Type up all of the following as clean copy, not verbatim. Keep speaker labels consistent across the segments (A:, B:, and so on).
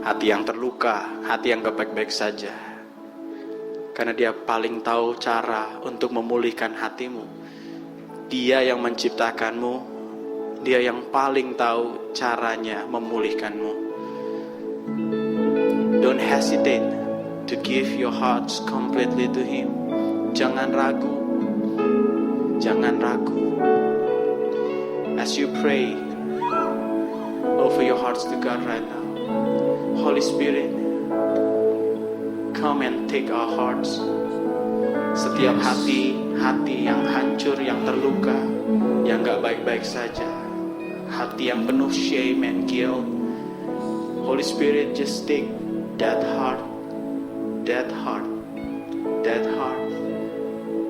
A: hati yang terluka, hati yang gak baik-baik saja. Karena Dia paling tahu cara untuk memulihkan hatimu. Dia yang menciptakanmu, Dia yang paling tahu caranya memulihkanmu. Don't hesitate to give your hearts completely to Him. Jangan ragu. Jangan ragu. As you pray, offer your hearts to God right now. Holy Spirit, come and take our hearts. Setiap hati yang hancur, yang terluka, yang gak baik-baik saja, hati yang penuh shame and guilt. Holy Spirit, just take that heart, that heart, that heart.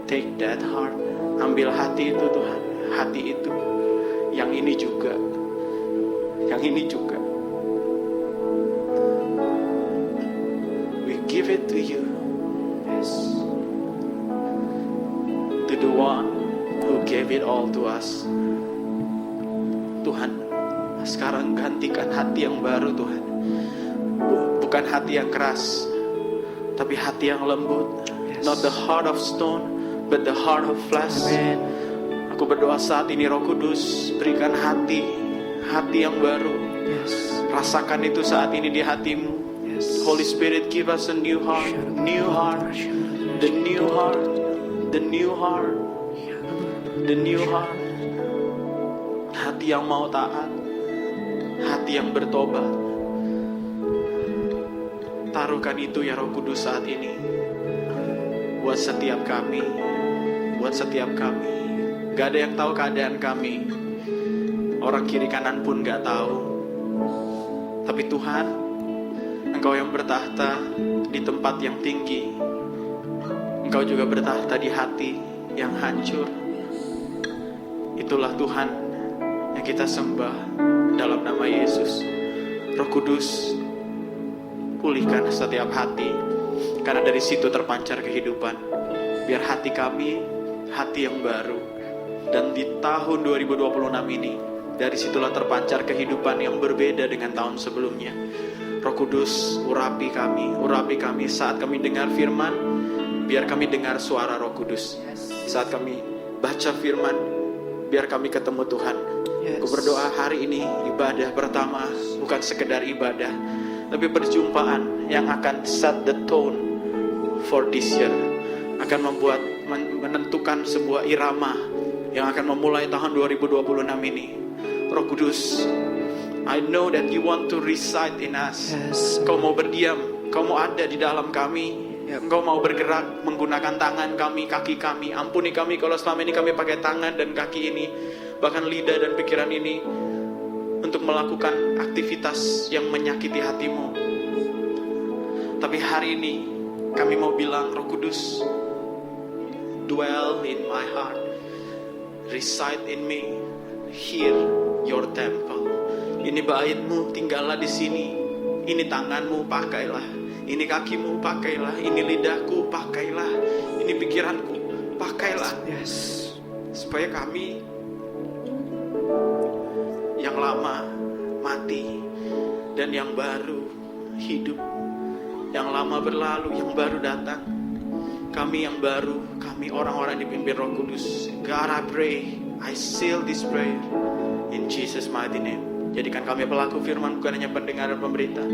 A: Take that heart. Ambil hati itu Tuhan, hati itu. Yang ini juga, yang ini juga. We give it to you. Yes. To the one who gave it all to us. Tuhan, sekarang gantikan hati yang baru Tuhan. Bukan hati yang keras, tapi hati yang lembut. Yes. Not the heart of stone, but the heart of flesh. Amen. Aku berdoa saat ini Roh Kudus, berikan hati yang baru. Yes. Rasakan itu saat ini di hatimu. Yes. Holy Spirit, give us a new heart, new heart, the new heart, the new heart, the new heart. Hati yang mau taat, hati yang bertobat. Taruhkan itu ya Roh Kudus saat ini. Buat setiap kami, buat setiap kami. Gak ada yang tahu keadaan kami. Orang kiri kanan pun gak tahu. Tapi Tuhan, Engkau yang bertahta di tempat yang tinggi. Engkau juga bertahta di hati yang hancur. Itulah Tuhan yang kita sembah dalam nama Yesus. Roh Kudus, pulihkan setiap hati. Karena dari situ terpancar kehidupan. Biar hati kami, hati yang baru. Dan di tahun 2026 ini, dari situlah terpancar kehidupan yang berbeda dengan tahun sebelumnya. Roh Kudus, urapi kami saat kami dengar firman. Biar kami dengar suara Roh Kudus. Saat kami baca firman, biar kami ketemu Tuhan. Aku berdoa hari ini ibadah pertama bukan sekedar ibadah, tapi perjumpaan yang akan set the tone for this year. Akan menentukan sebuah irama yang akan memulai tahun 2026 ini. Roh Kudus, I know that you want to reside in us. Yes. Kau mau berdiam, Kau mau ada di dalam kami. Engkau mau bergerak menggunakan tangan kami, kaki kami. Ampuni kami kalau selama ini kami pakai tangan dan kaki ini, bahkan lidah dan pikiran ini, untuk melakukan aktivitas yang menyakiti hatimu. Tapi hari ini kami mau bilang, Roh Kudus, dwell in my heart, reside in me, hear your temple. Ini baitmu, tinggallah di sini. Ini tanganmu, pakailah. Ini kakimu, pakailah. Ini lidahku, pakailah. Ini pikiranku, pakailah. Yes. Supaya kami yang lama mati dan yang baru hidup. Yang lama berlalu, yang baru datang. Kami yang baru, kami orang-orang dipimpin Roh Kudus. God, I pray, I seal this prayer in Jesus mighty name. Jadikan kami pelaku firman, bukan hanya pendengar dan pemberita.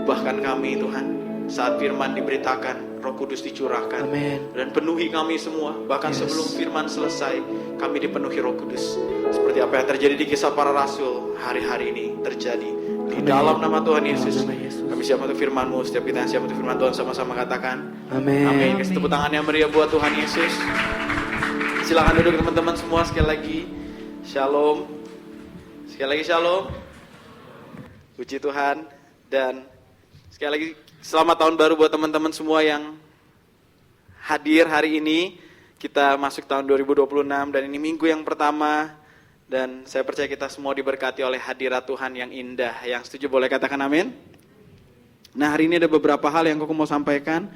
A: Ubahkan kami Tuhan, saat firman diberitakan, Roh Kudus dicurahkan. Amen. Dan penuhi kami semua. Bahkan sebelum firman selesai, kami dipenuhi Roh Kudus. Seperti apa yang terjadi di Kisah Para Rasul, hari-hari ini terjadi. Di dalam nama Tuhan Yesus, kami siap untuk firman-Mu. Setiap kita yang siap untuk firman Tuhan, sama-sama katakan amin. Amin. Kasih tepuk tangan yang meriah buat Tuhan Yesus. Silakan duduk teman-teman semua. Sekali lagi shalom. Sekali lagi shalom. Puji Tuhan. Dan sekali lagi selamat tahun baru buat teman-teman semua yang hadir hari ini. Kita masuk tahun 2026 dan ini minggu yang pertama. Dan saya percaya kita semua diberkati oleh hadirat Tuhan yang indah. Yang setuju boleh katakan amin. Nah, hari ini ada beberapa hal yang aku mau sampaikan.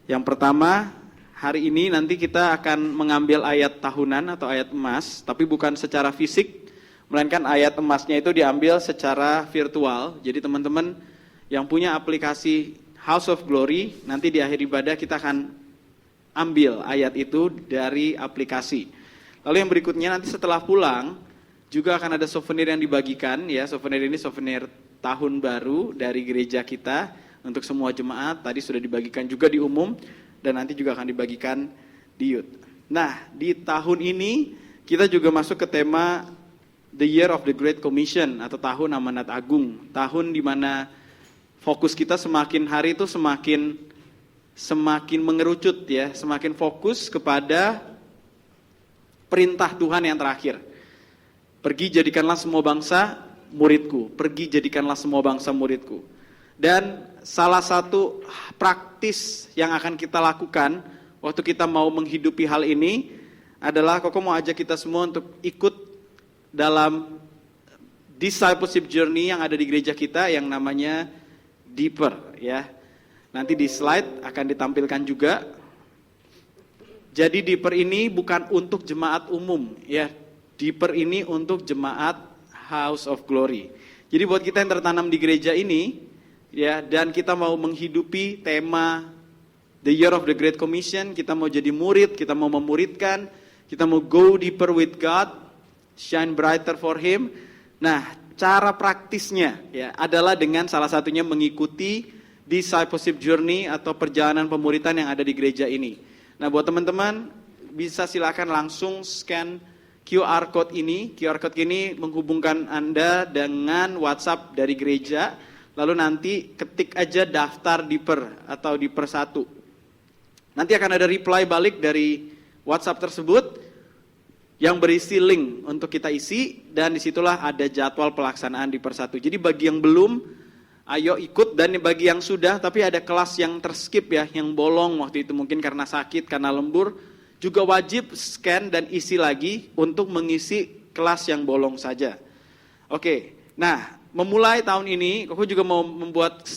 A: Yang pertama, hari ini nanti kita akan mengambil ayat tahunan atau ayat emas, tapi bukan secara fisik, melainkan ayat emasnya itu diambil secara virtual. Jadi teman-teman yang punya aplikasi House of Glory, nanti di akhir ibadah kita akan ambil ayat itu dari aplikasi. Lalu yang berikutnya nanti setelah pulang juga akan ada souvenir yang dibagikan ya. Souvenir ini souvenir tahun baru dari gereja kita untuk semua jemaat. Tadi sudah dibagikan juga di umum dan nanti juga akan dibagikan di youth. Nah, di tahun ini kita juga masuk ke tema The Year of the Great Commission atau tahun amanat agung. Tahun di mana fokus kita semakin hari itu semakin mengerucut ya, semakin fokus kepada perintah Tuhan yang terakhir. Pergi jadikanlah semua bangsa muridku. Pergi jadikanlah semua bangsa muridku. Dan salah satu praktis yang akan kita lakukan waktu kita mau menghidupi hal ini adalah Koko mau ajak kita semua untuk ikut dalam discipleship journey yang ada di gereja kita yang namanya Deeper ya. Nanti di slide akan ditampilkan juga. Jadi Deeper ini bukan untuk jemaat umum ya. Deeper ini untuk jemaat House of Glory. Jadi buat kita yang tertanam di gereja ini ya, dan kita mau menghidupi tema The Year of the Great Commission, kita mau jadi murid, kita mau memuridkan, kita mau go deeper with God, shine brighter for Him. Nah, cara praktisnya ya adalah dengan salah satunya mengikuti discipleship journey atau perjalanan pemuritan yang ada di gereja ini. Nah, buat teman-teman bisa silakan langsung scan QR code ini. QR code ini menghubungkan Anda dengan WhatsApp dari gereja. Lalu nanti ketik aja daftar Deeper atau Deeper 1. Nanti akan ada reply balik dari WhatsApp tersebut yang berisi link untuk kita isi, dan disitulah ada jadwal pelaksanaan Deeper 1. Jadi bagi yang belum, ayo ikut, dan bagi yang sudah tapi ada kelas yang terskip ya, yang bolong waktu itu mungkin karena sakit, karena lembur, juga wajib scan dan isi lagi untuk mengisi kelas yang bolong saja. Oke, nah memulai tahun ini, aku juga mau membuat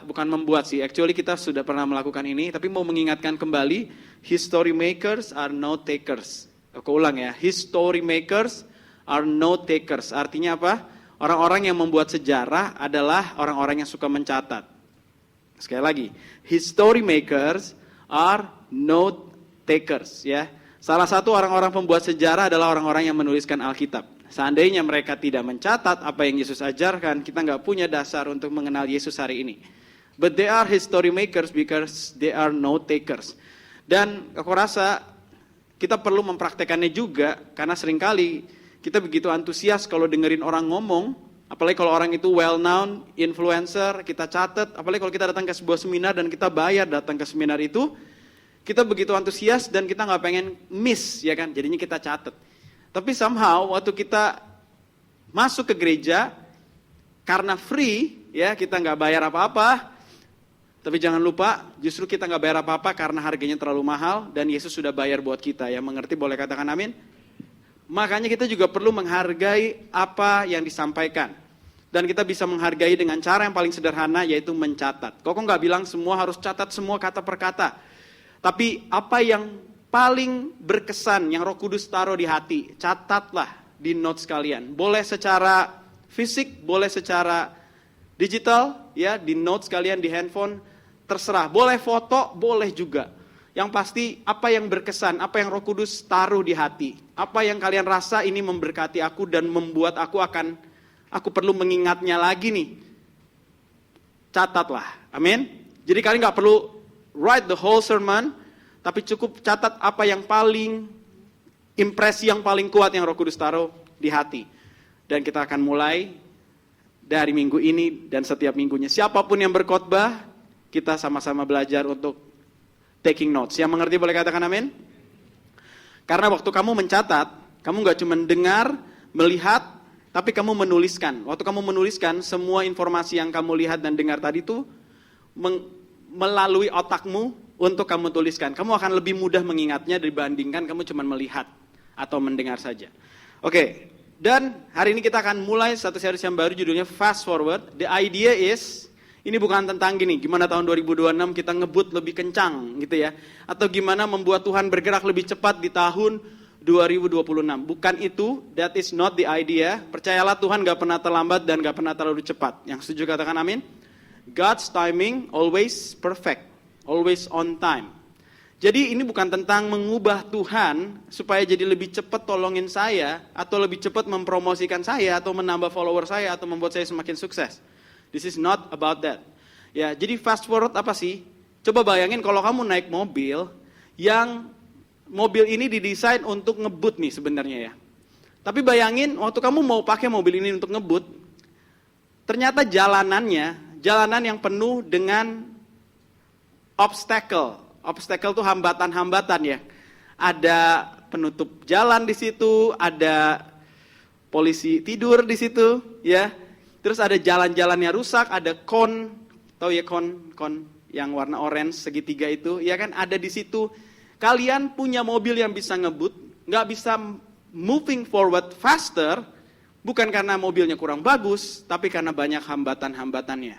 A: bukan membuat sih, actually kita sudah pernah melakukan ini, tapi mau mengingatkan kembali, history makers are note takers. Aku ulang ya, history makers are note takers. Artinya apa? Orang-orang yang membuat sejarah adalah orang-orang yang suka mencatat. Sekali lagi, history makers are note takers ya. Salah satu orang-orang pembuat sejarah adalah orang-orang yang menuliskan Alkitab. Seandainya mereka tidak mencatat apa yang Yesus ajarkan, kita nggak punya dasar untuk mengenal Yesus hari ini. But they are history makers because they are note takers. Dan aku rasa kita perlu mempraktekannya juga, karena seringkali kita begitu antusias kalau dengerin orang ngomong, apalagi kalau orang itu well known, influencer, kita catat, apalagi kalau kita datang ke sebuah seminar dan kita bayar datang ke seminar itu, kita begitu antusias dan kita nggak pengen miss ya kan, jadinya kita catat. Tapi somehow waktu kita masuk ke gereja karena free ya, kita nggak bayar apa-apa. Tapi jangan lupa, justru kita nggak bayar apa-apa karena harganya terlalu mahal dan Yesus sudah bayar buat kita. Yang mengerti boleh katakan amin. Makanya kita juga perlu menghargai apa yang disampaikan. Dan kita bisa menghargai dengan cara yang paling sederhana, yaitu mencatat. Koko nggak bilang semua harus catat semua kata per kata. Tapi apa yang paling berkesan, yang Roh Kudus taruh di hati, catatlah di notes kalian. Boleh secara fisik, boleh secara digital, ya di notes kalian di handphone, terserah. Boleh foto, boleh juga. Yang pasti apa yang berkesan, apa yang Roh Kudus taruh di hati, apa yang kalian rasa ini memberkati aku dan membuat aku perlu mengingatnya lagi nih. Catatlah, amin. Jadi kalian gak perlu write the whole sermon, tapi cukup catat apa yang paling, impresi yang paling kuat yang Roh Kudus taruh di hati. Dan kita akan mulai dari minggu ini dan setiap minggunya. Siapapun yang berkhotbah, kita sama-sama belajar untuk taking notes. Yang mengerti boleh katakan amin? Karena waktu kamu mencatat, kamu gak cuma dengar, melihat, tapi kamu menuliskan. Waktu kamu menuliskan, semua informasi yang kamu lihat dan dengar tadi itu melalui otakmu untuk kamu tuliskan. Kamu akan lebih mudah mengingatnya dibandingkan kamu cuma melihat atau mendengar saja. Oke, dan hari ini kita akan mulai satu series yang baru judulnya Fast Forward. The idea is, ini bukan tentang gimana tahun 2026 kita ngebut lebih kencang gitu ya. Atau gimana membuat Tuhan bergerak lebih cepat di tahun 2026. Bukan itu, that is not the idea. Percayalah Tuhan gak pernah terlambat dan gak pernah terlalu cepat. Yang setuju katakan amin.
B: God's timing always perfect, always on time. Jadi ini bukan tentang mengubah Tuhan supaya jadi lebih cepat tolongin saya, atau lebih cepat mempromosikan saya, atau menambah follower saya, atau membuat saya semakin sukses. This is not about that. Ya, jadi fast forward apa sih? Coba bayangin kalau kamu naik mobil, yang mobil ini didesain untuk ngebut nih sebenarnya ya. Tapi bayangin waktu kamu mau pakai mobil ini untuk ngebut, ternyata jalanan yang penuh dengan obstacle. Obstacle itu hambatan-hambatan ya. Ada penutup jalan di situ, ada polisi tidur di situ, ya. Terus ada jalan-jalannya rusak, ada kon, tahu ya kon yang warna orange segitiga itu, ya kan ada di situ. Kalian punya mobil yang bisa ngebut, nggak bisa moving forward faster, bukan karena mobilnya kurang bagus, tapi karena banyak hambatan-hambatannya.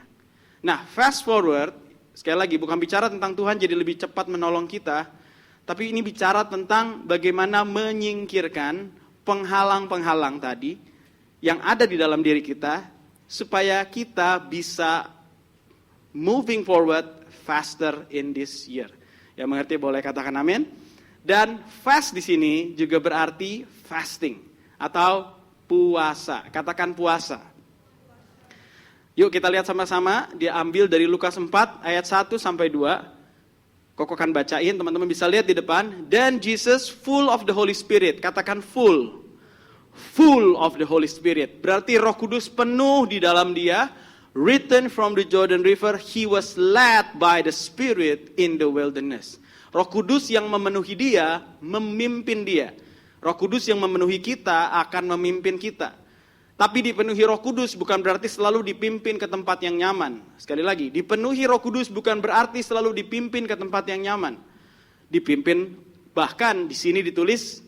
B: Nah, fast forward, sekali lagi bukan bicara tentang Tuhan jadi lebih cepat menolong kita, tapi ini bicara tentang bagaimana menyingkirkan penghalang-penghalang tadi yang ada di dalam diri kita, supaya kita bisa moving forward faster in this year. Yang mengerti boleh katakan amin. Dan fast di sini juga berarti fasting atau puasa. Katakan puasa. Yuk kita lihat sama-sama, dia ambil dari Lukas 4 ayat 1 sampai 2. Koko akan bacain, teman-teman bisa lihat di depan. Then Jesus full of the Holy Spirit. Katakan full. Full of the Holy Spirit. Berarti Roh Kudus penuh di dalam dia. Written from the Jordan River, he was led by the Spirit in the wilderness. Roh Kudus yang memenuhi dia, memimpin dia. Roh Kudus yang memenuhi kita akan memimpin kita. Tapi dipenuhi Roh Kudus bukan berarti selalu dipimpin ke tempat yang nyaman. Sekali lagi, dipenuhi Roh Kudus bukan berarti selalu dipimpin ke tempat yang nyaman. Dipimpin, bahkan di sini ditulis,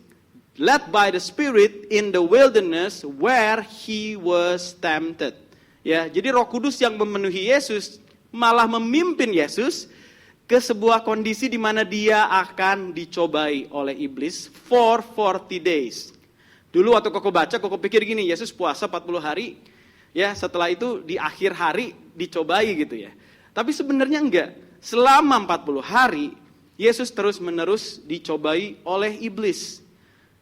B: led by the Spirit in the wilderness where he was tempted. Ya, jadi Roh Kudus yang memenuhi Yesus malah memimpin Yesus ke sebuah kondisi di mana dia akan dicobai oleh iblis for 40 days. Dulu waktu Koko baca, Koko pikir gini, Yesus puasa 40 hari, ya setelah itu di akhir hari dicobai gitu ya. Tapi sebenarnya enggak. Selama 40 hari, Yesus terus-menerus dicobai oleh iblis.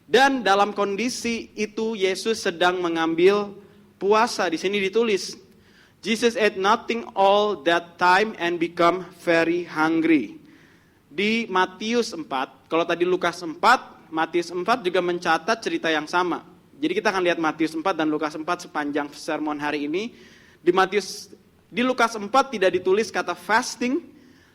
B: Dan dalam kondisi itu Yesus sedang mengambil puasa. Di sini ditulis, Jesus ate nothing all that time and become very hungry. Di Matius 4, kalau tadi Lukas 4, Matius 4 juga mencatat cerita yang sama. Jadi kita akan lihat Matius 4 dan Lukas 4 sepanjang sermon hari ini. Di Lukas 4 tidak ditulis kata fasting,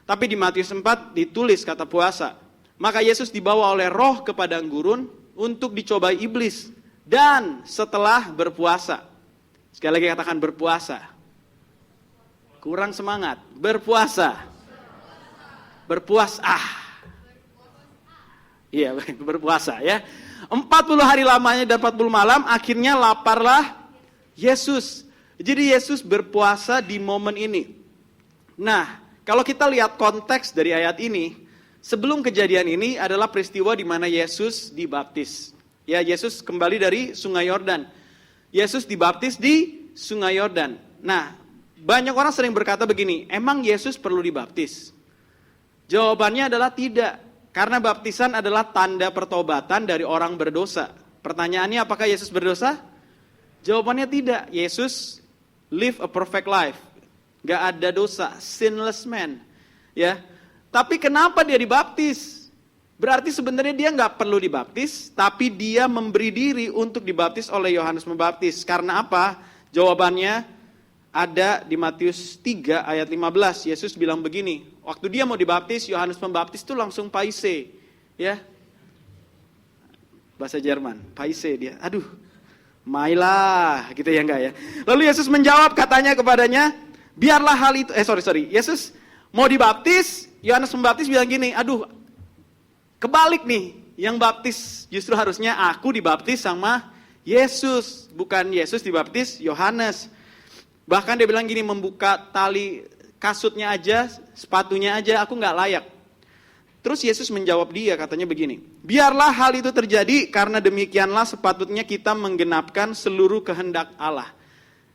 B: tapi di Matius 4 ditulis kata puasa. Maka Yesus dibawa oleh Roh ke padang gurun untuk dicobai iblis. Dan setelah berpuasa, sekali lagi katakan berpuasa. Kurang semangat. Berpuasa. Berpuasa. Iya, berpuasa ya. 40 hari lamanya dan 40 malam, akhirnya laparlah Yesus. Jadi Yesus berpuasa di momen ini. Nah, kalau kita lihat konteks dari ayat ini, sebelum kejadian ini adalah peristiwa di mana Yesus dibaptis. Ya, Yesus kembali dari Sungai Yordan. Yesus dibaptis di Sungai Yordan. Nah, banyak orang sering berkata begini, emang Yesus perlu dibaptis? Jawabannya adalah tidak, karena baptisan adalah tanda pertobatan dari orang berdosa. Pertanyaannya, apakah Yesus berdosa? Jawabannya tidak. Yesus live a perfect life, gak ada dosa, sinless man. Ya, tapi kenapa dia dibaptis? Berarti sebenarnya dia gak perlu dibaptis, tapi dia memberi diri untuk dibaptis oleh Yohanes Pembaptis. Karena apa? Jawabannya ada di Matius 3 ayat 15. Yesus bilang begini, waktu dia mau dibaptis, Yohanes Pembaptis itu langsung paise, ya. Bahasa Jerman, paise dia. Aduh, mailah, gitu ya enggak ya. Lalu Yesus menjawab, katanya kepadanya, biarlah hal itu, Yesus mau dibaptis, Yohanes Pembaptis bilang gini, aduh, kebalik nih, yang baptis justru harusnya aku dibaptis sama Yesus, bukan Yesus dibaptis Yohanes. Bahkan dia bilang gini, membuka tali kasutnya aja, sepatunya aja, aku gak layak. Terus Yesus menjawab dia, katanya begini, biarlah hal itu terjadi, karena demikianlah sepatutnya kita menggenapkan seluruh kehendak Allah.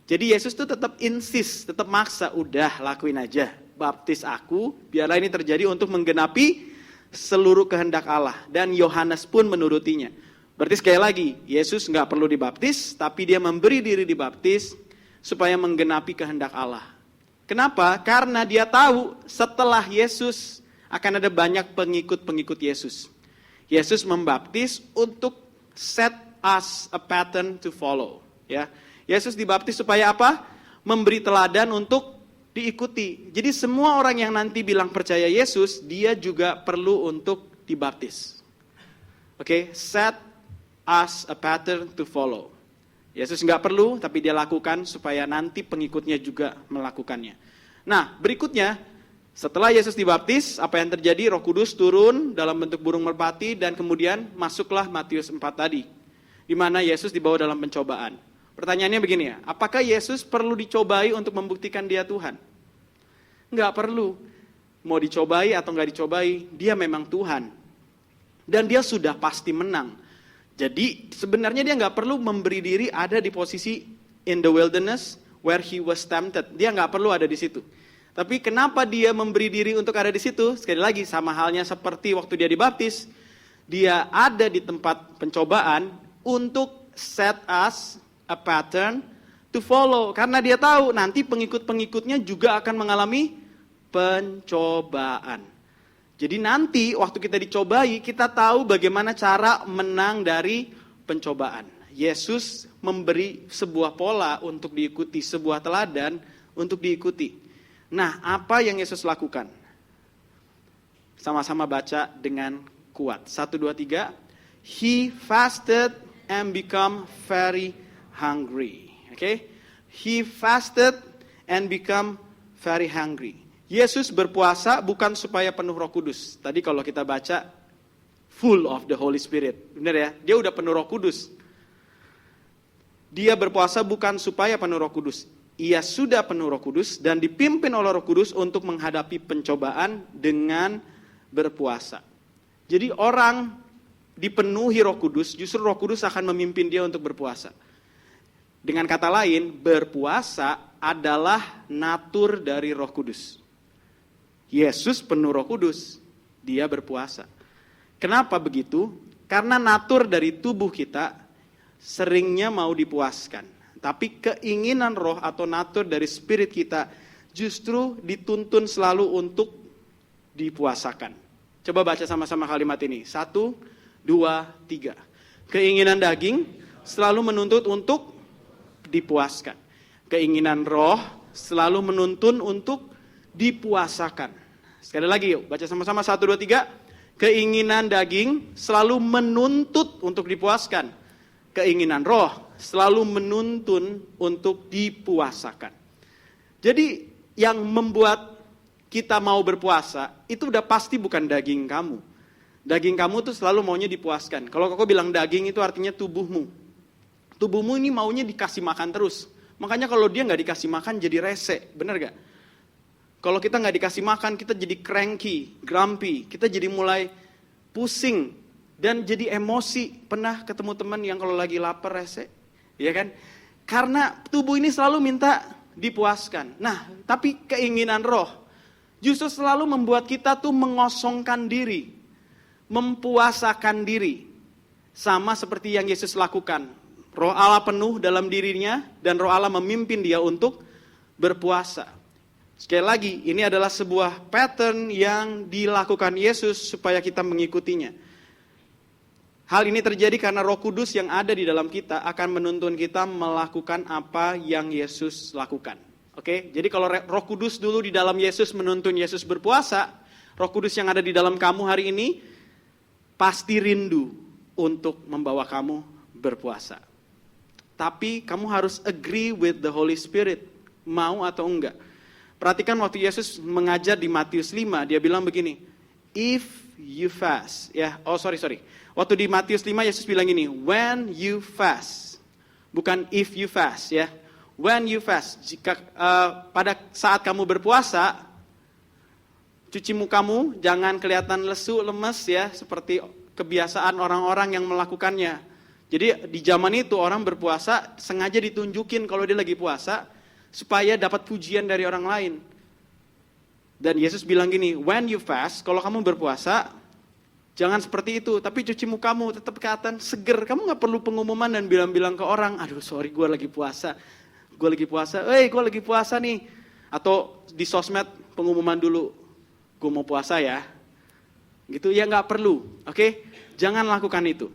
B: Jadi Yesus tuh tetap insist, tetap maksa, udah lakuin aja. Baptis aku, biarlah ini terjadi untuk menggenapi seluruh kehendak Allah. Dan Yohanes pun menurutinya. Berarti sekali lagi, Yesus nggak perlu dibaptis, tapi dia memberi diri dibaptis supaya menggenapi kehendak Allah. Kenapa? Karena dia tahu setelah Yesus akan ada banyak pengikut-pengikut Yesus. Yesus membaptis untuk set us a pattern to follow. Ya, Yesus dibaptis supaya apa? Memberi teladan untuk diikuti. Jadi semua orang yang nanti bilang percaya Yesus, dia juga perlu untuk dibaptis. Oke, set us a pattern to follow. Yesus nggak perlu, tapi dia lakukan supaya nanti pengikutnya juga melakukannya. Nah, berikutnya, setelah Yesus dibaptis, apa yang terjadi? Roh Kudus turun dalam bentuk burung merpati dan kemudian masuklah Matius 4 tadi, di mana Yesus dibawa dalam pencobaan. Pertanyaannya begini ya, apakah Yesus perlu dicobai untuk membuktikan dia Tuhan? Nggak perlu. Mau dicobai atau nggak dicobai, dia memang Tuhan. Dan dia sudah pasti menang. Jadi sebenarnya dia nggak perlu memberi diri ada di posisi in the wilderness where he was tempted. Dia nggak perlu ada di situ. Tapi kenapa dia memberi diri untuk ada di situ? Sekali lagi sama halnya seperti waktu dia dibaptis, dia ada di tempat pencobaan untuk set us a pattern to follow. Karena dia tahu nanti pengikut-pengikutnya juga akan mengalami pencobaan. Jadi nanti waktu kita dicobai, kita tahu bagaimana cara menang dari pencobaan. Yesus memberi sebuah pola untuk diikuti, sebuah teladan untuk diikuti. Nah, apa yang Yesus lakukan? Sama-sama baca dengan kuat. 1, 2, 3. He fasted and become very hungry. Okay? He fasted and become very hungry. Yesus berpuasa bukan supaya penuh Roh Kudus. Tadi kalau kita baca full of the Holy Spirit. Benar ya? Dia udah penuh Roh Kudus. Dia berpuasa bukan supaya penuh Roh Kudus. Ia sudah penuh Roh Kudus dan dipimpin oleh Roh Kudus untuk menghadapi pencobaan dengan berpuasa. Jadi orang dipenuhi Roh Kudus, justru Roh Kudus akan memimpin dia untuk berpuasa. Dengan kata lain, berpuasa adalah natur dari Roh Kudus. Yesus penuh Roh Kudus, dia berpuasa. Kenapa begitu? Karena natur dari tubuh kita seringnya mau dipuaskan. Tapi keinginan roh atau natur dari spirit kita justru dituntun selalu untuk dipuasakan. Coba baca sama-sama kalimat ini. 1, 2, 3. Keinginan daging selalu menuntut untuk dipuaskan. Keinginan roh selalu menuntun untuk dipuasakan. Sekali lagi yuk, baca sama-sama 1, 2, 3. Keinginan daging selalu menuntut untuk dipuaskan. Keinginan roh selalu menuntun untuk dipuasakan. Jadi yang membuat kita mau berpuasa itu udah pasti bukan daging kamu. Daging kamu tuh selalu maunya dipuaskan. Kalau kau bilang daging itu artinya tubuhmu. Tubuhmu ini maunya dikasih makan terus. Makanya kalau dia nggak dikasih makan jadi rese, bener gak? Kalau kita nggak dikasih makan kita jadi cranky, grumpy, kita jadi mulai pusing dan jadi emosi. Pernah ketemu teman yang kalau lagi lapar rese? Ya kan? Karena tubuh ini selalu minta dipuaskan. Nah, tapi keinginan roh justru selalu membuat kita tuh mengosongkan diri, mempuasakan diri. Sama seperti yang Yesus lakukan. Roh Allah penuh dalam dirinya dan roh Allah memimpin dia untuk berpuasa. Sekali lagi, ini adalah sebuah pattern yang dilakukan Yesus supaya kita mengikutinya. Hal ini terjadi karena Roh Kudus yang ada di dalam kita akan menuntun kita melakukan apa yang Yesus lakukan. Oke, jadi kalau Roh Kudus dulu di dalam Yesus menuntun Yesus berpuasa, Roh Kudus yang ada di dalam kamu hari ini pasti rindu untuk membawa kamu berpuasa. Tapi kamu harus agree with the Holy Spirit, mau atau enggak. Perhatikan waktu Yesus mengajar di Matius 5, dia bilang begini, if you fast, ya, sorry. Waktu di Matius 5 Yesus bilang gini, when you fast, bukan if you fast, ya. When you fast, jika pada saat kamu berpuasa, cuci mukamu, jangan kelihatan lesu, lemes ya, seperti kebiasaan orang-orang yang melakukannya. Jadi di zaman itu orang berpuasa sengaja ditunjukin kalau dia lagi puasa supaya dapat pujian dari orang lain. Dan Yesus bilang gini, when you fast, kalau kamu berpuasa, jangan seperti itu, tapi cuci mukamu, tetap kelihatan seger. Kamu gak perlu pengumuman dan bilang-bilang ke orang, aduh sorry gue lagi puasa, gue lagi puasa nih. Atau di sosmed pengumuman dulu, gue mau puasa ya. Gitu ya gak perlu, oke? Jangan lakukan itu.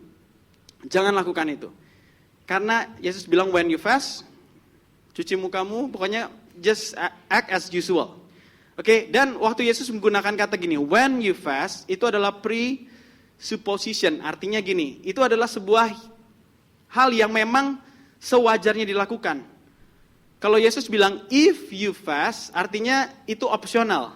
B: Jangan lakukan itu. Karena Yesus bilang when you fast, cuci mukamu, pokoknya just act as usual. Oke, dan waktu Yesus menggunakan kata gini, when you fast, itu adalah presupposition. Artinya gini, itu adalah sebuah hal yang memang sewajarnya dilakukan. Kalau Yesus bilang if you fast, artinya itu opsional.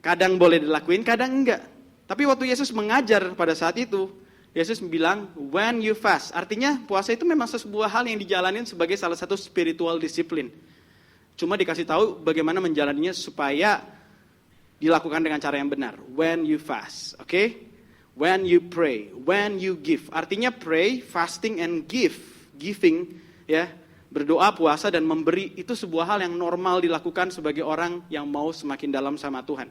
B: Kadang boleh dilakuin, kadang enggak. Tapi waktu Yesus mengajar pada saat itu, Yesus bilang, when you fast. Artinya puasa itu memang sebuah hal yang dijalanin sebagai salah satu spiritual disiplin. Cuma dikasih tahu bagaimana menjalaninya supaya dilakukan dengan cara yang benar. When you fast, oke? When you pray, when you give. Artinya pray, fasting, and giving, ya, berdoa, puasa, dan memberi, itu sebuah hal yang normal dilakukan sebagai orang yang mau semakin dalam sama Tuhan.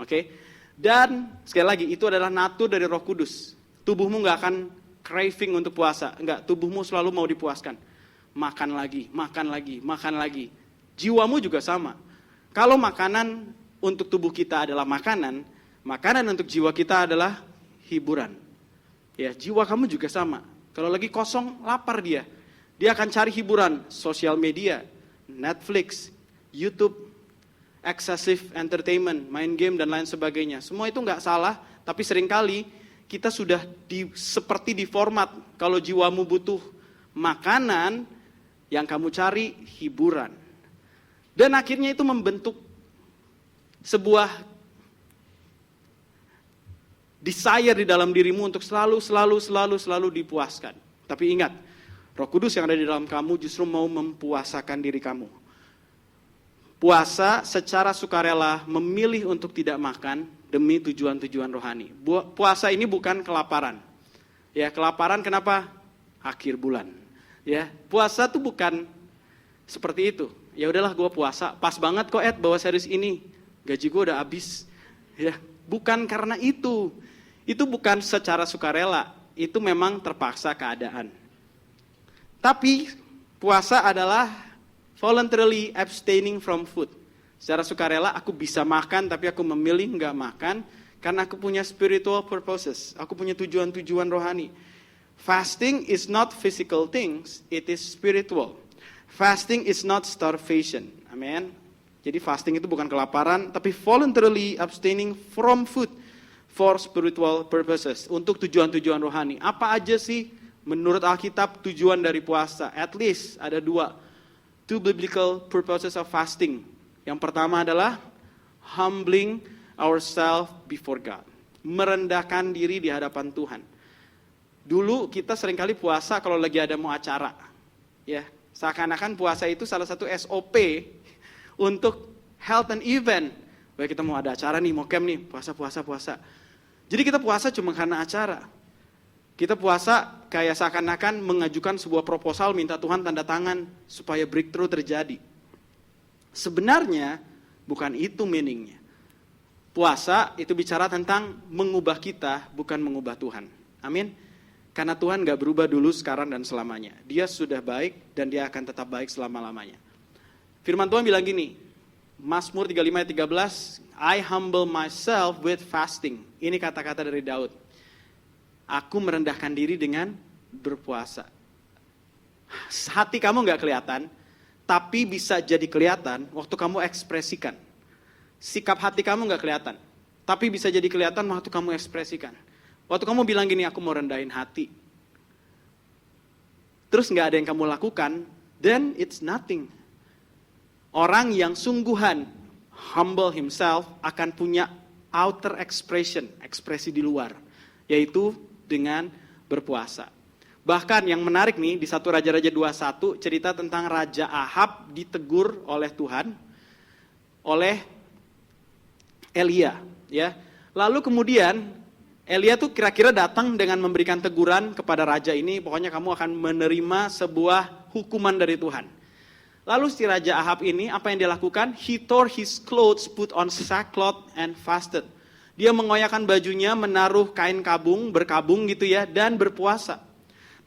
B: Oke? Dan sekali lagi, itu adalah natur dari Roh Kudus. Tubuhmu gak akan craving untuk puasa. Enggak, tubuhmu selalu mau dipuaskan. Makan lagi, makan lagi, makan lagi. Jiwamu juga sama. Kalau makanan untuk tubuh kita adalah makanan untuk jiwa kita adalah hiburan. Ya, jiwa kamu juga sama. Kalau lagi kosong, lapar dia. Dia akan cari hiburan, sosial media, Netflix, YouTube, excessive entertainment, main game dan lain sebagainya. Semua itu nggak salah, tapi seringkali kita sudah seperti di format. Kalau jiwamu butuh makanan, yang kamu cari hiburan. Dan akhirnya itu membentuk sebuah desire di dalam dirimu untuk selalu dipuaskan. Tapi ingat, Roh Kudus yang ada di dalam kamu justru mau mempuasakan diri kamu. Puasa secara sukarela memilih untuk tidak makan demi tujuan-tujuan rohani. Puasa ini bukan kelaparan. Ya, kelaparan kenapa? Akhir bulan. Ya, puasa tuh bukan seperti itu. Ya udahlah gue puasa, pas banget kok bawa series ini. Gaji gue udah habis. Ya, bukan karena itu. Itu bukan secara sukarela, itu memang terpaksa keadaan. Tapi puasa adalah voluntarily abstaining from food. Secara sukarela aku bisa makan, tapi aku memilih nggak makan karena aku punya spiritual purposes. Aku punya tujuan-tujuan rohani. Fasting is not physical things, it is spiritual. Fasting is not starvation. Amen. Jadi fasting itu bukan kelaparan, tapi voluntarily abstaining from food for spiritual purposes. Untuk tujuan-tujuan rohani. Apa aja sih menurut Alkitab tujuan dari puasa? At least ada 2 biblical purposes of fasting. Yang pertama adalah humbling ourselves before God. Merendahkan diri di hadapan Tuhan. Dulu kita seringkali puasa kalau lagi ada mau acara. Ya, seakan-akan puasa itu salah satu SOP untuk health and event. Baik, kita mau ada acara nih, mau camp nih, puasa. Jadi kita puasa cuma karena acara. Kita puasa kayak seakan-akan mengajukan sebuah proposal minta Tuhan tanda tangan supaya breakthrough terjadi. Sebenarnya bukan itu meaningnya. Puasa itu bicara tentang mengubah kita, bukan mengubah Tuhan. Amin. Karena Tuhan gak berubah dulu, sekarang, dan selamanya. Dia sudah baik dan dia akan tetap baik selama-lamanya. Firman Tuhan bilang gini, Mazmur 35 ayat 13, I humble myself with fasting. Ini kata-kata dari Daud. Aku merendahkan diri dengan berpuasa. Hati kamu gak kelihatan, tapi bisa jadi kelihatan waktu kamu ekspresikan. Sikap hati kamu gak kelihatan, tapi bisa jadi kelihatan waktu kamu ekspresikan. Waktu kamu bilang gini, aku mau rendahin hati. Terus gak ada yang kamu lakukan, then it's nothing. Orang yang sungguhan, humble himself, akan punya outer expression, ekspresi di luar. Yaitu dengan berpuasa. Bahkan yang menarik nih, di 1 Raja-Raja 21, cerita tentang Raja Ahab ditegur oleh Tuhan, oleh Elia. Ya. Lalu kemudian, Elia tuh kira-kira datang dengan memberikan teguran kepada raja ini, pokoknya kamu akan menerima sebuah hukuman dari Tuhan. Lalu si Raja Ahab ini, apa yang dia lakukan? He tore his clothes, put on sackcloth and fasted. Dia mengoyakkan bajunya, menaruh kain kabung, berkabung gitu ya, dan berpuasa.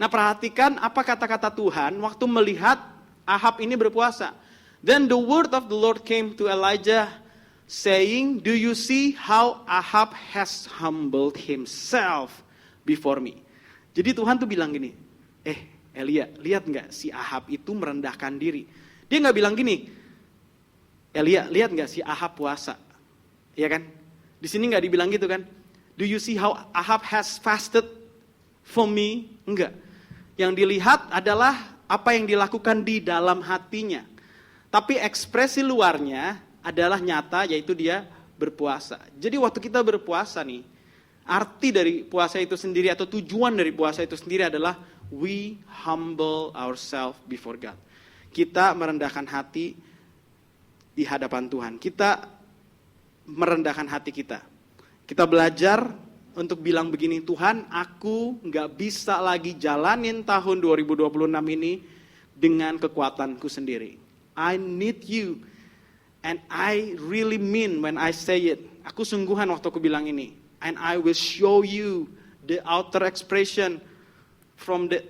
B: Nah perhatikan apa kata-kata Tuhan waktu melihat Ahab ini berpuasa. Then the word of the Lord came to Elijah, saying, do you see how Ahab has humbled himself before me? Jadi Tuhan tuh bilang gini, Elia, lihat nggak si Ahab itu merendahkan diri. Dia nggak bilang gini, Elia, lihat nggak si Ahab puasa, ya kan? Di sini nggak dibilang gitu kan? Do you see how Ahab has fasted for me? Enggak. Yang dilihat adalah apa yang dilakukan di dalam hatinya. Tapi ekspresi luarnya adalah nyata, yaitu dia berpuasa. Jadi waktu kita berpuasa nih, arti dari puasa itu sendiri atau tujuan dari puasa itu sendiri adalah we humble ourselves before God. Kita merendahkan hati di hadapan Tuhan. Kita merendahkan hati kita. Kita belajar untuk bilang begini, Tuhan, aku gak bisa lagi jalanin tahun 2026 ini dengan kekuatanku sendiri. I need you. And I really mean when I say it. Aku sungguhan waktu aku bilang ini. And I will show you the outer expression from the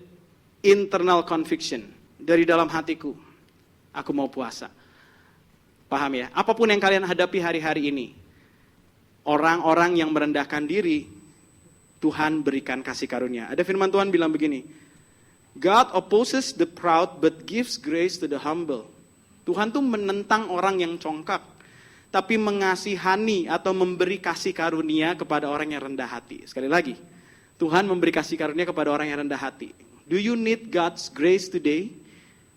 B: internal conviction. Dari dalam hatiku. Aku mau puasa. Paham ya? Apapun yang kalian hadapi hari-hari ini. Orang-orang yang merendahkan diri, Tuhan berikan kasih karunia. Ada firman Tuhan bilang begini. God opposes the proud but gives grace to the humble. Tuhan tuh menentang orang yang congkak, tapi mengasihani atau memberi kasih karunia kepada orang yang rendah hati. Sekali lagi, Tuhan memberi kasih karunia kepada orang yang rendah hati. Do you need God's grace today?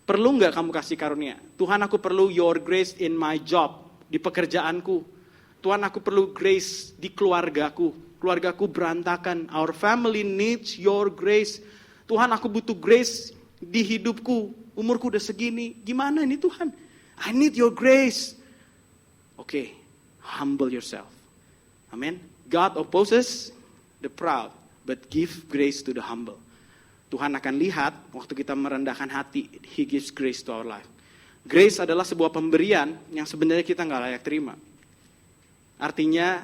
B: Perlu nggak kamu kasih karunia? Tuhan, aku perlu your grace in my job, di pekerjaanku. Tuhan, aku perlu grace di keluargaku. Keluargaku berantakan. Our family needs your grace. Tuhan, aku butuh grace di hidupku. Umurku udah segini, gimana ini Tuhan? I need your grace. Okay, humble yourself. Amen. God opposes the proud, but give grace to the humble. Tuhan akan lihat waktu kita merendahkan hati, He gives grace to our life. Grace adalah sebuah pemberian yang sebenarnya kita nggak layak terima. Artinya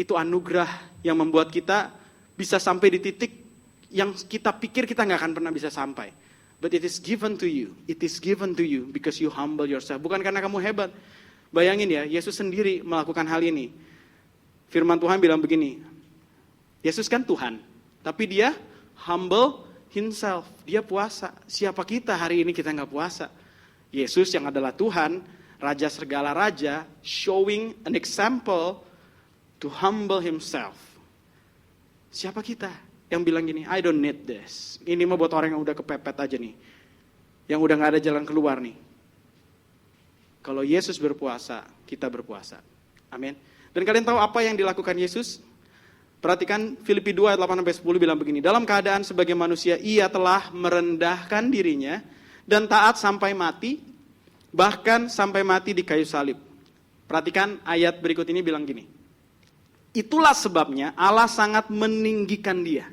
B: itu anugerah yang membuat kita bisa sampai di titik yang kita pikir kita nggak akan pernah bisa sampai. But it is given to you. It is given to you because you humble yourself. Bukan karena kamu hebat. Bayangin ya, Yesus sendiri melakukan hal ini. Firman Tuhan bilang begini. Yesus kan Tuhan. Tapi dia humble himself. Dia puasa. Siapa kita hari ini kita nggak puasa? Yesus yang adalah Tuhan, Raja segala raja, showing an example to humble himself. Siapa kita? Yang bilang gini, I don't need this. Ini mah buat orang yang udah kepepet aja nih. Yang udah gak ada jalan keluar nih. Kalau Yesus berpuasa, kita berpuasa. Amin. Dan kalian tahu apa yang dilakukan Yesus? Perhatikan Filipi 2 ayat 8-10 bilang begini. Dalam keadaan sebagai manusia, ia telah merendahkan dirinya dan taat sampai mati, bahkan sampai mati di kayu salib. Perhatikan ayat berikut ini bilang gini. Itulah sebabnya Allah sangat meninggikan dia.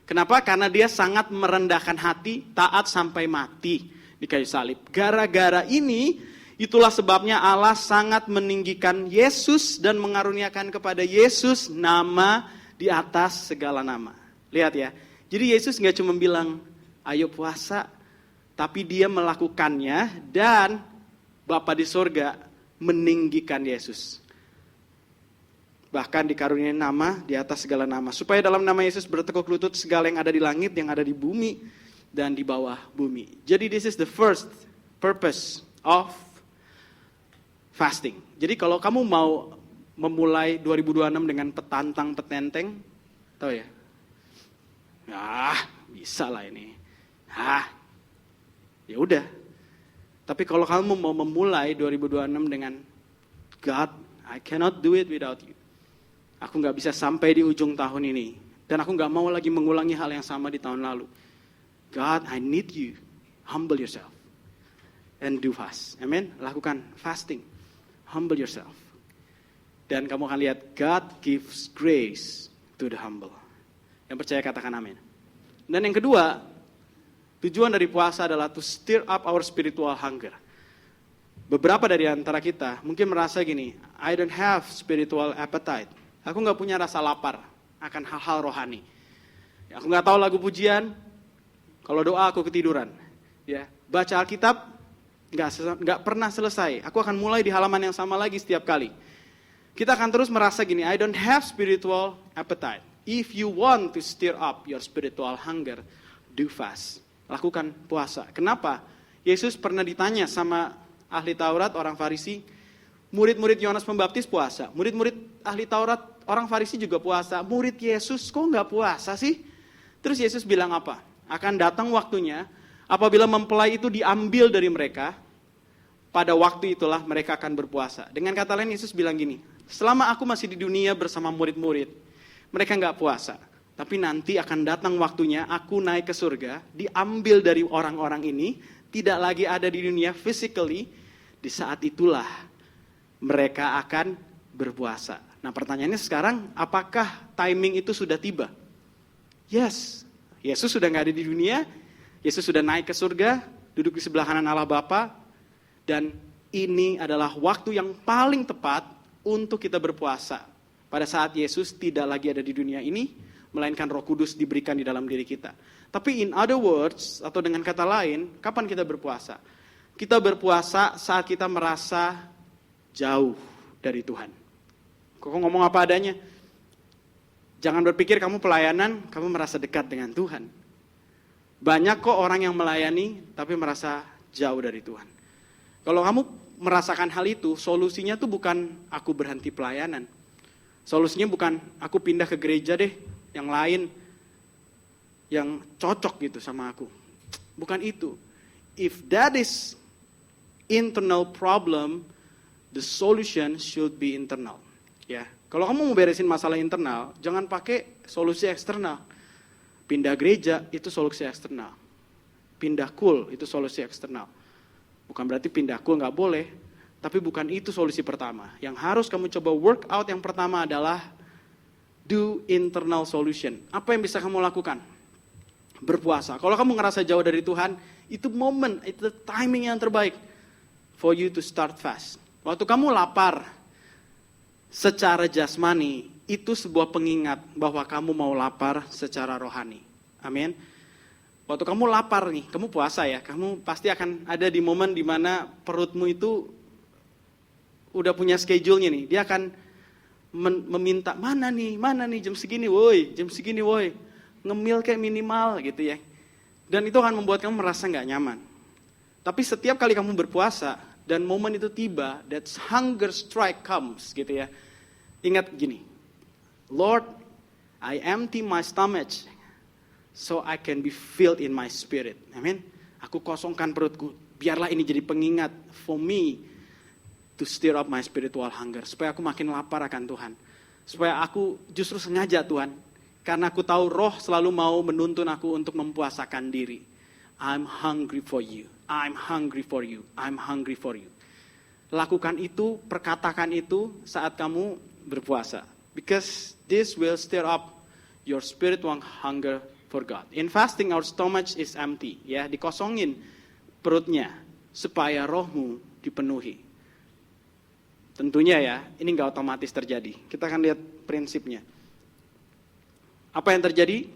B: Kenapa? Karena dia sangat merendahkan hati, taat sampai mati di kayu salib. Gara-gara ini, itulah sebabnya Allah sangat meninggikan Yesus dan mengaruniakan kepada Yesus nama di atas segala nama. Lihat ya, jadi Yesus gak cuma bilang, ayo puasa, tapi dia melakukannya dan Bapa di sorga meninggikan Yesus. Bahkan dikaruniai nama di atas segala nama. Supaya dalam nama Yesus bertekuk lutut segala yang ada di langit, yang ada di bumi, dan di bawah bumi. Jadi this is the first purpose of fasting. Jadi kalau kamu mau memulai 2026 dengan petantang-petenteng, tahu ya? Bisa lah ini. Ya udah. Tapi kalau kamu mau memulai 2026 dengan God, I cannot do it without you. Aku gak bisa sampai di ujung tahun ini. Dan aku gak mau lagi mengulangi hal yang sama di tahun lalu. God, I need you. Humble yourself. And do fast. Amen. Lakukan fasting. Humble yourself. Dan kamu akan lihat God gives grace to the humble. Yang percaya katakan amin. Dan yang kedua, tujuan dari puasa adalah to stir up our spiritual hunger. Beberapa dari antara kita mungkin merasa gini, I don't have spiritual appetite. Aku nggak punya rasa lapar akan hal-hal rohani. Aku nggak tahu lagu pujian, kalau doa aku ketiduran. Ya, baca Alkitab nggak pernah selesai. Aku akan mulai di halaman yang sama lagi setiap kali. Kita akan terus merasa gini, I don't have spiritual appetite. If you want to stir up your spiritual hunger, do fast. Lakukan puasa. Kenapa? Yesus pernah ditanya sama ahli Taurat, orang Farisi, murid-murid Yohanes Pembaptis puasa. Murid-murid ahli Taurat, orang Farisi juga puasa. Murid Yesus kok nggak puasa sih? Terus Yesus bilang apa? Akan datang waktunya, apabila mempelai itu diambil dari mereka, pada waktu itulah mereka akan berpuasa. Dengan kata lain Yesus bilang gini, selama aku masih di dunia bersama murid-murid, mereka nggak puasa. Tapi nanti akan datang waktunya, aku naik ke surga, diambil dari orang-orang ini, tidak lagi ada di dunia physically, di saat itulah mereka akan berpuasa. Nah pertanyaannya sekarang, apakah timing itu sudah tiba? Yes, Yesus sudah nggak ada di dunia, Yesus sudah naik ke surga, duduk di sebelah kanan Allah Bapa, dan ini adalah waktu yang paling tepat untuk kita berpuasa. Pada saat Yesus tidak lagi ada di dunia ini, melainkan Roh Kudus diberikan di dalam diri kita. Tapi in other words, atau dengan kata lain, kapan kita berpuasa? Kita berpuasa saat kita merasa jauh dari Tuhan. Kok ngomong apa adanya? Jangan berpikir kamu pelayanan, kamu merasa dekat dengan Tuhan. Banyak kok orang yang melayani, tapi merasa jauh dari Tuhan. Kalau kamu merasakan hal itu, solusinya tuh bukan aku berhenti pelayanan. Solusinya bukan aku pindah ke gereja deh, yang lain, yang cocok gitu sama aku. Bukan itu. If that is internal problem, the solution should be internal. Ya, kalau kamu mau beresin masalah internal, jangan pakai solusi eksternal. Pindah gereja itu solusi eksternal. Pindah kul itu solusi eksternal. Bukan berarti pindah kul nggak boleh, tapi bukan itu solusi pertama. Yang harus kamu coba work out yang pertama adalah do internal solution. Apa yang bisa kamu lakukan? Berpuasa. Kalau kamu ngerasa jauh dari Tuhan, itu momen, itu timing yang terbaik for you to start fast. Waktu kamu lapar secara jasmani, itu sebuah pengingat bahwa kamu mau lapar secara rohani. Amin. Waktu kamu lapar nih, kamu puasa ya, kamu pasti akan ada di momen di mana perutmu itu udah punya schedule-nya nih. Dia akan meminta, mana nih jam segini woi. Ngemil kayak minimal gitu ya. Dan itu akan membuat kamu merasa gak nyaman. Tapi setiap kali kamu berpuasa, dan momen itu tiba, that hunger strike comes gitu ya. Ingat gini, Lord, I empty my stomach so I can be filled in my spirit. Amin. Aku kosongkan perutku, biarlah ini jadi pengingat for me to stir up my spiritual hunger. Supaya aku makin lapar akan Tuhan. Supaya aku justru sengaja Tuhan, karena aku tahu Roh selalu mau menuntun aku untuk mempuasakan diri. I'm hungry for you. I'm hungry for you. I'm hungry for you. Lakukan itu, perkatakan itu saat kamu berpuasa. Because this will stir up your spiritual hunger for God. In fasting, our stomach is empty. Ya, dikosongin perutnya supaya rohmu dipenuhi. Tentunya ya, ini nggak otomatis terjadi. Kita akan lihat prinsipnya. Apa yang terjadi?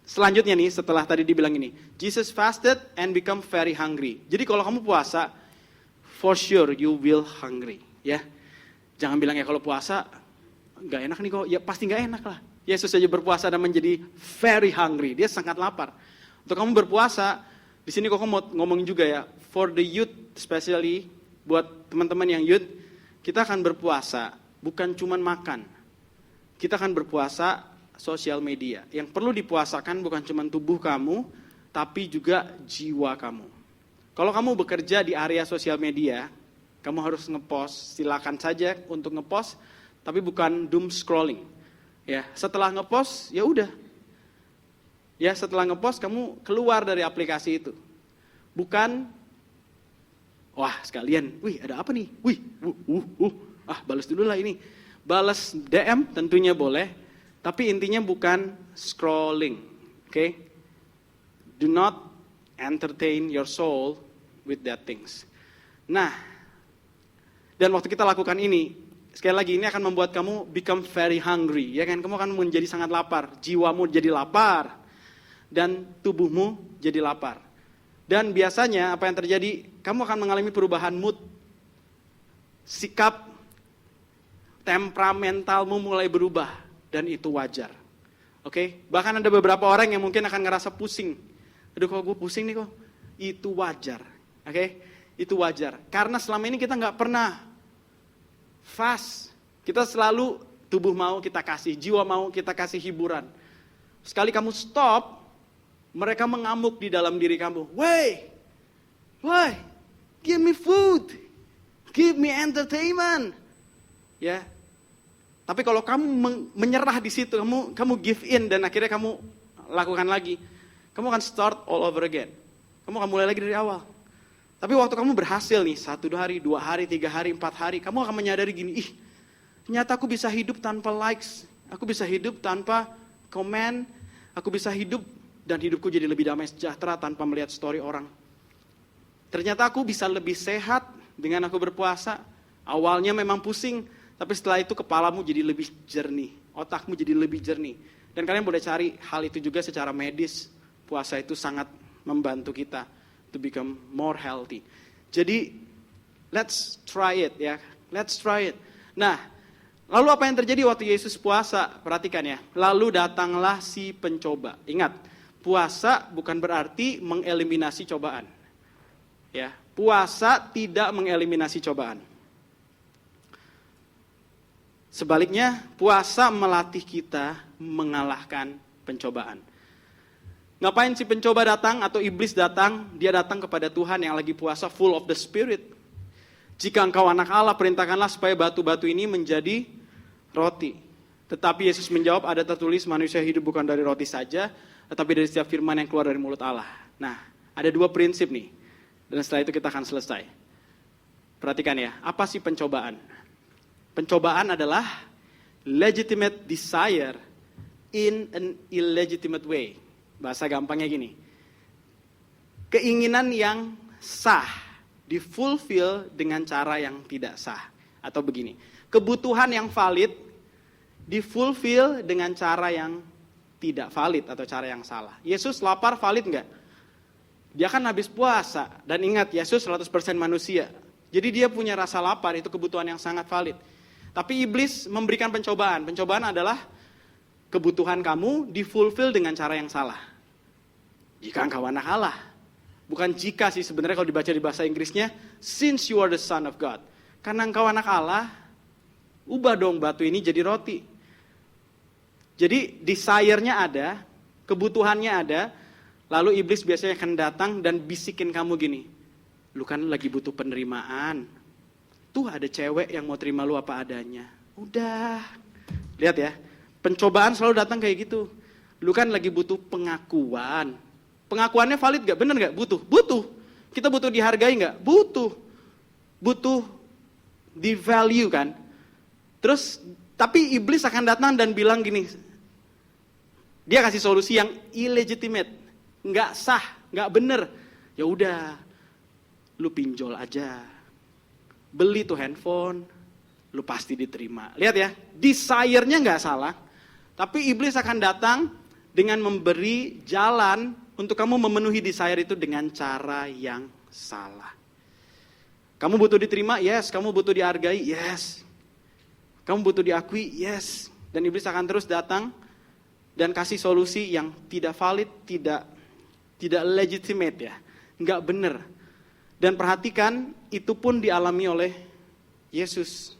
B: Selanjutnya nih, setelah tadi dibilang ini, Jesus fasted and become very hungry. Jadi kalau kamu puasa, for sure you will hungry. Ya, jangan bilang ya kalau puasa nggak enak nih kok. Ya pasti nggak enak lah. Yesus saja berpuasa dan menjadi very hungry. Dia sangat lapar. Untuk kamu berpuasa, di sini kok mau ngomongin juga ya, for the youth especially, buat teman-teman yang youth, kita akan berpuasa bukan cuma makan. Kita akan berpuasa sosial media. Yang perlu dipuasakan bukan cuma tubuh kamu, tapi juga jiwa kamu. Kalau kamu bekerja di area sosial media, kamu harus ngepost, silakan saja untuk ngepost, tapi bukan doom scrolling. Ya, setelah ngepost, ya udah. Ya, setelah ngepost kamu keluar dari aplikasi itu. Bukan, wah sekalian, wih ada apa nih? Wih, balas dulu lah ini. Balas DM tentunya boleh, Tapi intinya bukan scrolling, oke? Do not entertain your soul with that things. Nah, dan waktu kita lakukan ini, sekali lagi ini akan membuat kamu become very hungry, ya kan? Kamu akan menjadi sangat lapar, jiwamu jadi lapar, dan tubuhmu jadi lapar. Dan biasanya apa yang terjadi, kamu akan mengalami perubahan mood, sikap, temperamentalmu mulai berubah. Dan itu wajar. Oke? Bahkan ada beberapa orang yang mungkin akan ngerasa pusing. Aduh kok gue pusing nih kok. Itu wajar. Oke? Itu wajar. Karena selama ini kita nggak pernah fast. Kita selalu tubuh mau kita kasih, jiwa mau kita kasih hiburan. Sekali kamu stop, mereka mengamuk di dalam diri kamu. Why? Give me food. Give me entertainment. Ya. Tapi kalau kamu menyerah di situ, kamu give in dan akhirnya kamu lakukan lagi, kamu akan start all over again. Kamu akan mulai lagi dari awal. Tapi waktu kamu berhasil nih, 1 hari, 2 hari, 3 hari, 4 hari, kamu akan menyadari gini, ternyata aku bisa hidup tanpa likes, aku bisa hidup tanpa komen, aku bisa hidup dan hidupku jadi lebih damai sejahtera tanpa melihat story orang. Ternyata aku bisa lebih sehat dengan aku berpuasa. Awalnya memang pusing, tapi setelah itu kepalamu jadi lebih jernih, otakmu jadi lebih jernih. Dan kalian boleh cari hal itu juga secara medis. Puasa itu sangat membantu kita to become more healthy. Jadi, let's try it ya. Let's try it. Nah, lalu apa yang terjadi waktu Yesus puasa? Perhatikan ya. Lalu datanglah si pencoba. Ingat, puasa bukan berarti mengeliminasi cobaan. Ya, puasa tidak mengeliminasi cobaan. Sebaliknya, puasa melatih kita mengalahkan pencobaan. Ngapain si pencoba datang atau iblis datang? Dia datang kepada Tuhan yang lagi puasa full of the Spirit. Jika engkau anak Allah, perintahkanlah supaya batu-batu ini menjadi roti. Tetapi Yesus menjawab, ada tertulis manusia hidup bukan dari roti saja, tetapi dari setiap firman yang keluar dari mulut Allah. Nah, ada 2 prinsip nih. Dan setelah itu kita akan selesai. Perhatikan ya, apa sih pencobaan? Pencobaan adalah legitimate desire in an illegitimate way. Bahasa gampangnya gini. Keinginan yang sah difulfill dengan cara yang tidak sah. Atau begini. Kebutuhan yang valid difulfill dengan cara yang tidak valid atau cara yang salah. Yesus lapar valid enggak? Dia kan habis puasa. Dan ingat, Yesus 100% manusia. Jadi dia punya rasa lapar, itu kebutuhan yang sangat valid. Tapi iblis memberikan pencobaan. Pencobaan adalah kebutuhan kamu difulfill dengan cara yang salah. Jika engkau anak Allah. Bukan jika sih sebenarnya kalau dibaca di bahasa Inggrisnya. Since you are the son of God. Karena engkau anak Allah, ubah dong batu ini jadi roti. Jadi desire-nya ada, kebutuhannya ada. Lalu iblis biasanya akan datang dan bisikin kamu gini. Lu kan lagi butuh penerimaan. Tuh ada cewek yang mau terima lu apa adanya. Udah. Lihat ya. Pencobaan selalu datang kayak gitu. Lu kan lagi butuh pengakuan. Pengakuannya valid gak? Bener gak? Butuh. Butuh. Kita butuh dihargai gak? Butuh. Butuh di value kan. Terus, tapi iblis akan datang dan bilang gini. Dia kasih solusi yang illegitimate. Gak sah. Gak bener. Ya udah. Lu pinjol aja. Beli tuh handphone, lu pasti diterima. Lihat ya, desire-nya nggak salah, tapi iblis akan datang dengan memberi jalan untuk kamu memenuhi desire itu dengan cara yang salah. Kamu butuh diterima, yes. Kamu butuh dihargai, yes. Kamu butuh diakui, yes. Dan iblis akan terus datang dan kasih solusi yang tidak valid, tidak legitimate ya, nggak benar. Dan perhatikan, itu pun dialami oleh Yesus.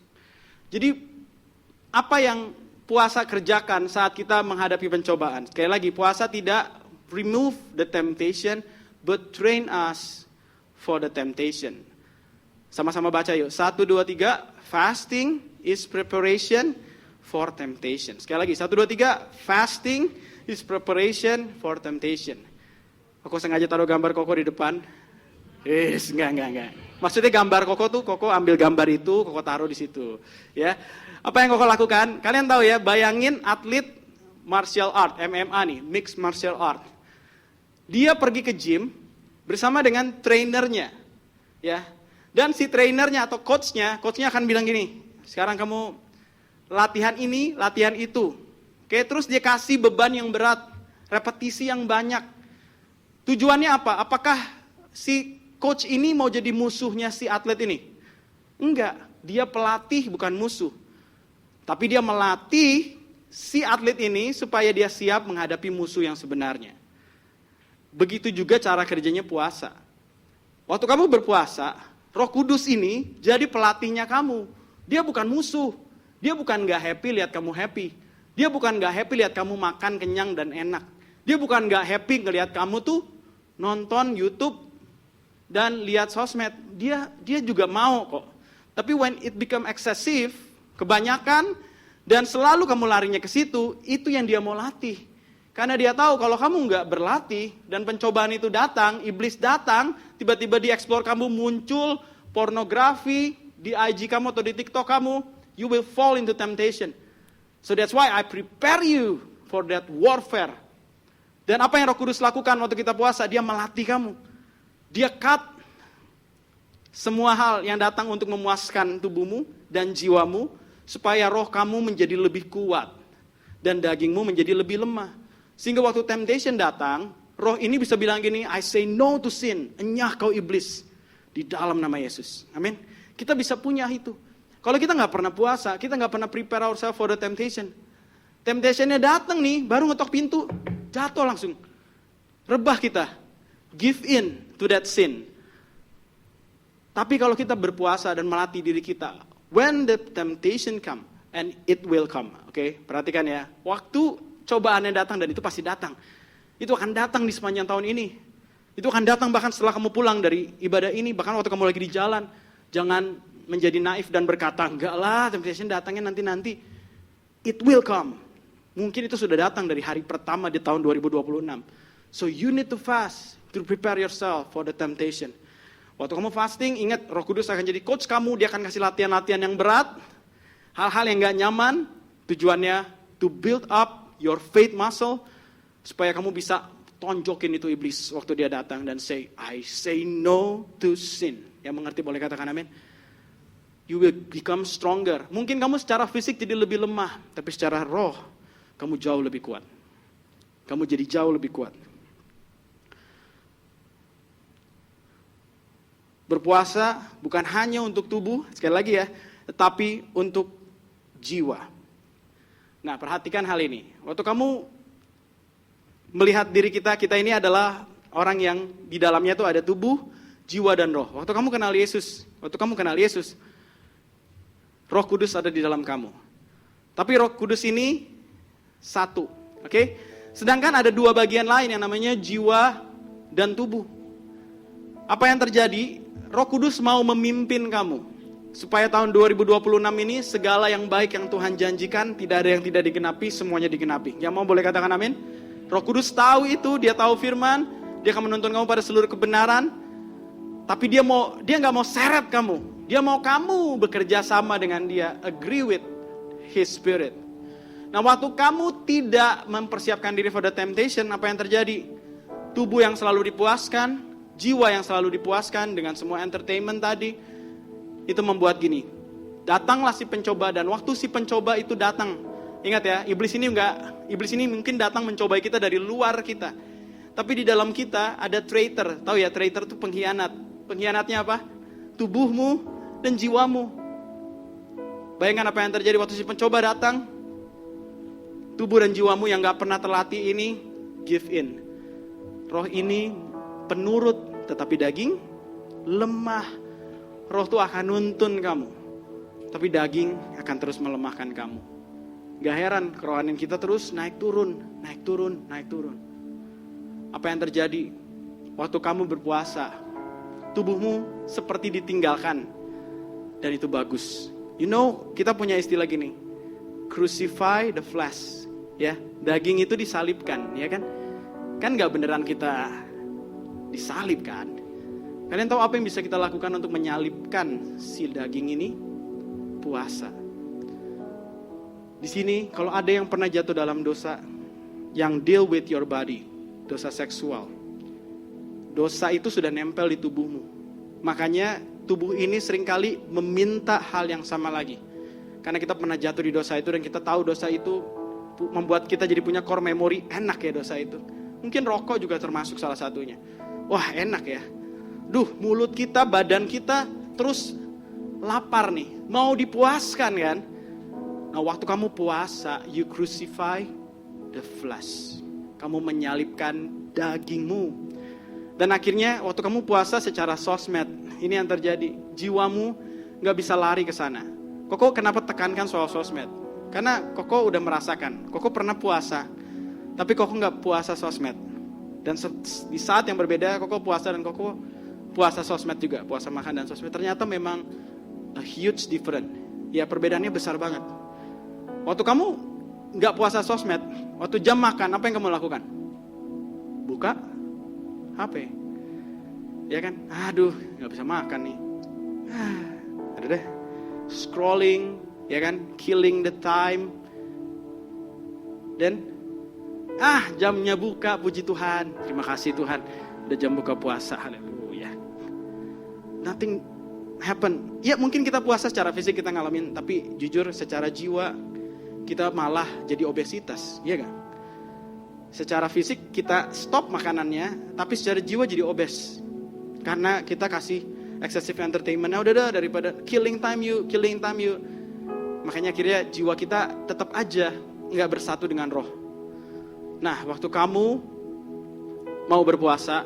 B: Jadi, apa yang puasa kerjakan saat kita menghadapi pencobaan? Sekali lagi, puasa tidak remove the temptation, but train us for the temptation. Sama-sama baca yuk. 1, 2, 3. Fasting is preparation for temptation. Sekali lagi, 1, 2, 3. Fasting is preparation for temptation. Aku sengaja taruh gambar Koko di depan. Enggak. Maksudnya gambar Koko ambil gambar itu, Koko taruh di situ. Ya. Apa yang Koko lakukan? Kalian tahu ya, bayangin atlet martial art, MMA nih, mixed martial art. Dia pergi ke gym bersama dengan trainernya, ya. Dan si trainernya atau coachnya akan bilang gini, sekarang kamu latihan ini, latihan itu. Oke, terus dia kasih beban yang berat, repetisi yang banyak. Tujuannya apa? Apakah si coach ini mau jadi musuhnya si atlet ini? Enggak, dia pelatih bukan musuh. Tapi dia melatih si atlet ini supaya dia siap menghadapi musuh yang sebenarnya. Begitu juga cara kerjanya puasa. Waktu kamu berpuasa, Roh Kudus ini jadi pelatihnya kamu. Dia bukan musuh. Dia bukan gak happy lihat kamu happy. Dia bukan gak happy lihat kamu makan kenyang dan enak. Dia bukan gak happy ngelihat kamu tuh nonton YouTube dan lihat sosmed. Dia juga mau kok. Tapi when it become excessive, kebanyakan, dan selalu kamu larinya ke situ, itu yang dia mau latih. Karena dia tahu kalau kamu nggak berlatih dan pencobaan itu datang, iblis datang, tiba-tiba di explore kamu muncul pornografi di IG kamu atau di TikTok kamu, you will fall into temptation. So that's why I prepare you for that warfare. Dan apa yang Roh Kudus lakukan waktu kita puasa? Dia melatih kamu. Dia cut semua hal yang datang untuk memuaskan tubuhmu dan jiwamu, supaya roh kamu menjadi lebih kuat dan dagingmu menjadi lebih lemah. Sehingga waktu temptation datang, roh ini bisa bilang gini, I say no to sin, enyah kau iblis, di dalam nama Yesus. Amin. Kita bisa punya itu. Kalau kita nggak pernah puasa, kita nggak pernah prepare ourselves for the temptation. Temptationnya datang nih, baru ngetok pintu, jatuh langsung. Rebah kita, give in to that sin. Tapi kalau kita berpuasa dan melatih diri kita, when the temptation come, and it will come. Oke, perhatikan ya. Waktu cobaannya datang, dan itu pasti datang. Itu akan datang di sepanjang tahun ini. Itu akan datang bahkan setelah kamu pulang dari ibadah ini, bahkan waktu kamu lagi di jalan. Jangan menjadi naif dan berkata, enggak lah, temptation datangnya nanti-nanti. It will come. Mungkin itu sudah datang dari hari pertama di tahun 2026. So you need to fast to prepare yourself for the temptation. Waktu kamu fasting, ingat Roh Kudus akan jadi coach kamu, dia akan kasih latihan-latihan yang berat, hal-hal yang gak nyaman, tujuannya to build up your faith muscle, supaya kamu bisa tonjokin itu iblis waktu dia datang dan say, I say no to sin. Yang mengerti boleh katakan amin. You will become stronger. Mungkin kamu secara fisik jadi lebih lemah, tapi secara roh, kamu jauh lebih kuat. Kamu jadi jauh lebih kuat. Berpuasa bukan hanya untuk tubuh, sekali lagi ya, tetapi untuk jiwa. Nah, perhatikan hal ini. Waktu kamu melihat diri kita ini adalah orang yang di dalamnya itu ada tubuh, jiwa, dan roh. Waktu kamu kenal Yesus, Roh Kudus ada di dalam kamu. Tapi Roh Kudus ini satu, oke? Sedangkan ada dua bagian lain yang namanya jiwa dan tubuh. Apa yang terjadi? Roh Kudus mau memimpin kamu. Supaya tahun 2026 ini segala yang baik yang Tuhan janjikan, tidak ada yang tidak digenapi, semuanya digenapi. Yang mau boleh katakan amin? Roh Kudus tahu itu, dia tahu firman, dia akan menuntun kamu pada seluruh kebenaran. Tapi dia nggak mau seret kamu. Dia mau kamu bekerja sama dengan dia, agree with His Spirit. Nah, waktu kamu tidak mempersiapkan diri for the temptation, apa yang terjadi? Tubuh yang selalu dipuaskan, jiwa yang selalu dipuaskan dengan semua entertainment tadi, itu membuat gini, datanglah si pencoba, dan waktu si pencoba itu datang, ingat ya, iblis ini mungkin datang mencobai kita dari luar kita, tapi di dalam kita ada traitor. Tahu ya, traitor itu pengkhianat. Pengkhianatnya apa? Tubuhmu dan jiwamu. Bayangkan apa yang terjadi waktu si pencoba datang. Tubuh dan jiwamu yang gak pernah terlatih ini give in. Roh ini penurut, tetapi daging lemah. Roh itu akan nuntun kamu, tapi daging akan terus melemahkan kamu. Gak heran kerohanian kita terus naik turun. Apa yang terjadi? Waktu kamu berpuasa, tubuhmu seperti ditinggalkan, dan itu bagus. You know, kita punya istilah gini, crucify the flesh. Ya, daging itu disalibkan, ya kan? Kan gak beneran kita disalib kan? Kalian tahu apa yang bisa kita lakukan untuk menyalibkan si daging ini? Puasa. Di sini kalau ada yang pernah jatuh dalam dosa yang deal with your body, dosa seksual, dosa itu sudah nempel di tubuhmu. Makanya tubuh ini seringkali meminta hal yang sama lagi. Karena kita pernah jatuh di dosa itu dan kita tahu dosa itu membuat kita jadi punya core memory. Enak ya dosa itu. Mungkin rokok juga termasuk salah satunya. Wah enak ya. Mulut kita, badan kita terus lapar nih. Mau dipuaskan kan. Nah waktu kamu puasa, you crucify the flesh. Kamu menyalibkan dagingmu. Dan akhirnya waktu kamu puasa secara sosmed, ini yang terjadi. Jiwamu gak bisa lari ke sana. Koko kenapa tekankan soal sosmed? Karena Koko udah merasakan, Koko pernah puasa, tapi Koko gak puasa sosmed. Dan di saat yang berbeda, Koko puasa dan Koko puasa sosmed juga. Puasa makan dan sosmed. Ternyata memang a huge difference. Ya perbedaannya besar banget. Waktu kamu gak puasa sosmed, waktu jam makan, apa yang kamu lakukan? Buka HP. Ya kan? Gak bisa makan nih. Ada deh. Scrolling, ya kan? Killing the time. Dan jamnya buka, puji Tuhan. Terima kasih Tuhan. Udah jam buka puasa. Haleluya. Nothing happen. Ya mungkin kita puasa secara fisik kita ngalamin, tapi jujur secara jiwa kita malah jadi obesitas, iya gak? Secara fisik kita stop makanannya, tapi secara jiwa jadi obes. Karena kita kasih excessive entertainment. Nah udah daripada killing time you. Makanya akhirnya jiwa kita tetap aja gak bersatu dengan roh. Nah waktu kamu mau berpuasa,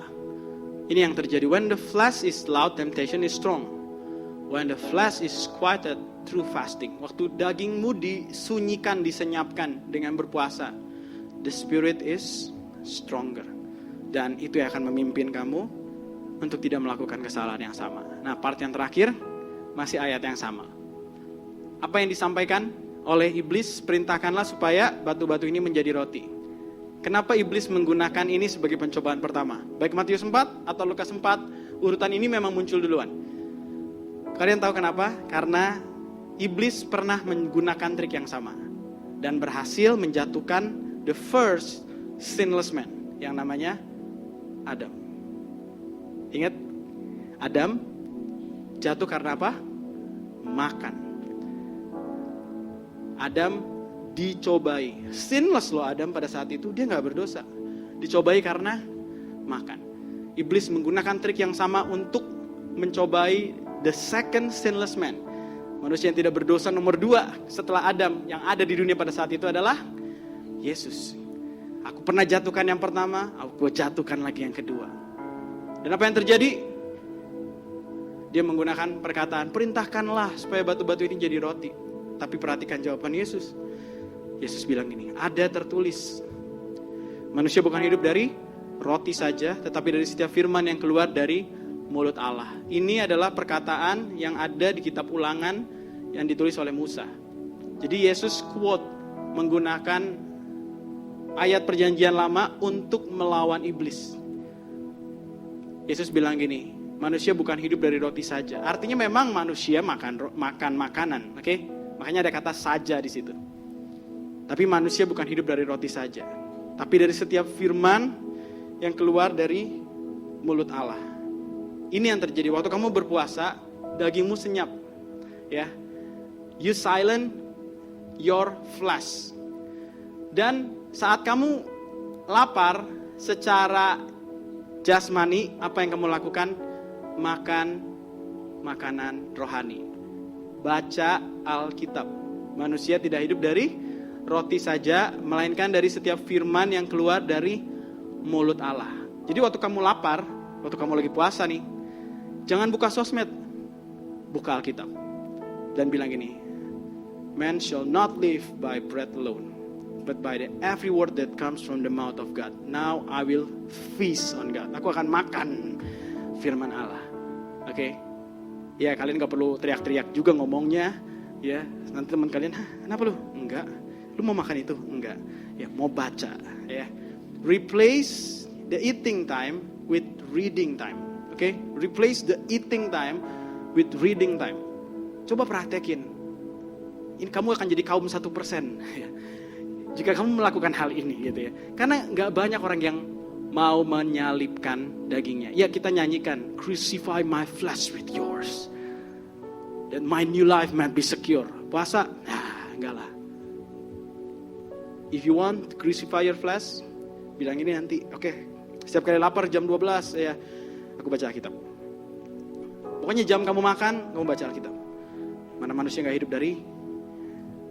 B: ini yang terjadi. When the flesh is loud, temptation is strong. When the flesh is quieted through fasting. Waktu dagingmu disunyikan, disenyapkan dengan berpuasa, the spirit is stronger. Dan itu yang akan memimpin kamu untuk tidak melakukan kesalahan yang sama. Nah part yang terakhir, masih ayat yang sama. Apa yang disampaikan oleh iblis? Perintahkanlah supaya batu-batu ini menjadi roti. Kenapa iblis menggunakan ini sebagai pencobaan pertama? Baik Matius 4 atau Lukas 4, urutan ini memang muncul duluan. Kalian tahu kenapa? Karena iblis pernah menggunakan trik yang sama dan berhasil menjatuhkan the first sinless man yang namanya Adam. Ingat, Adam jatuh karena apa? Makan. Adam dicobai. Sinless loh Adam pada saat itu, dia gak berdosa. Dicobai karena makan. Iblis menggunakan trik yang sama untuk mencobai the second sinless man. Manusia yang tidak berdosa nomor 2 setelah Adam yang ada di dunia pada saat itu adalah Yesus. Aku pernah jatuhkan yang pertama, aku jatuhkan lagi yang kedua. Dan apa yang terjadi? Dia menggunakan perkataan, perintahkanlah supaya batu-batu ini jadi roti. Tapi perhatikan jawaban Yesus. Yesus bilang gini, ada tertulis, manusia bukan hidup dari roti saja, tetapi dari setiap firman yang keluar dari mulut Allah. Ini adalah perkataan yang ada di kitab Ulangan yang ditulis oleh Musa. Jadi Yesus quote menggunakan ayat perjanjian lama untuk melawan iblis. Yesus bilang gini, manusia bukan hidup dari roti saja. Artinya memang manusia makan makanan, oke? Makanya ada kata saja di situ. Tapi manusia bukan hidup dari roti saja, tapi dari setiap firman yang keluar dari mulut Allah. Ini yang terjadi waktu kamu berpuasa, dagingmu senyap, ya. You silent your flesh. Dan saat kamu lapar secara jasmani, apa yang kamu lakukan? Makan makanan rohani. Baca Alkitab. Manusia tidak hidup dari roti saja, melainkan dari setiap firman yang keluar dari mulut Allah. Jadi waktu kamu lapar, waktu kamu lagi puasa nih, jangan buka sosmed, buka Alkitab. Dan bilang gini, man shall not live by bread alone, but by the every word that comes from the mouth of God. Now I will feast on God. Aku akan makan firman Allah. Oke? Ya kalian gak perlu teriak-teriak juga ngomongnya. Ya, nanti teman kalian, kenapa lu? Enggak. Lu mau makan itu? Enggak. Ya, mau baca. Ya. Replace the eating time with reading time. Oke? Replace the eating time with reading time. Coba praktekin. ini kamu akan jadi kaum 1%. Ya. Jika kamu melakukan hal ini gitu ya. Karena nggak banyak orang yang mau menyalibkan dagingnya. Ya kita nyanyikan, crucify my flesh with yours. That my new life might be secure. Puasa, enggak lah. If you want to crucify your flesh, bilang ini nanti, oke. Setiap kali lapar jam 12 ya, aku baca Alkitab. Pokoknya jam kamu makan, kamu baca Alkitab. Mana manusia gak hidup dari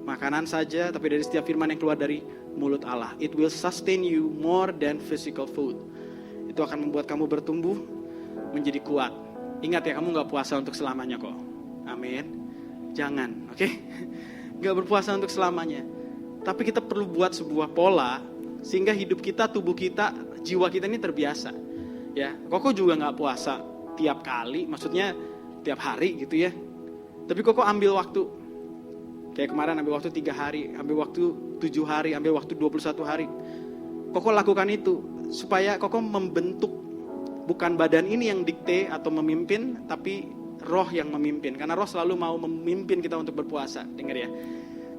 B: makanan saja, tapi dari setiap firman yang keluar dari mulut Allah. It will sustain you more than physical food. Itu akan membuat kamu bertumbuh menjadi kuat. Ingat ya, kamu gak puasa untuk selamanya kok. Amin. Jangan, oke? Gak berpuasa untuk selamanya. Tapi kita perlu buat sebuah pola sehingga hidup kita, tubuh kita, jiwa kita ini terbiasa. Ya, Koko juga nggak puasa tiap kali, maksudnya tiap hari gitu ya. Tapi Koko ambil waktu. Kayak kemarin ambil waktu 3 hari, ambil waktu 7 hari, ambil waktu 21 hari. Koko lakukan itu supaya Koko membentuk bukan badan ini yang dikte atau memimpin, tapi roh yang memimpin. Karena roh selalu mau memimpin kita untuk berpuasa, dengar ya.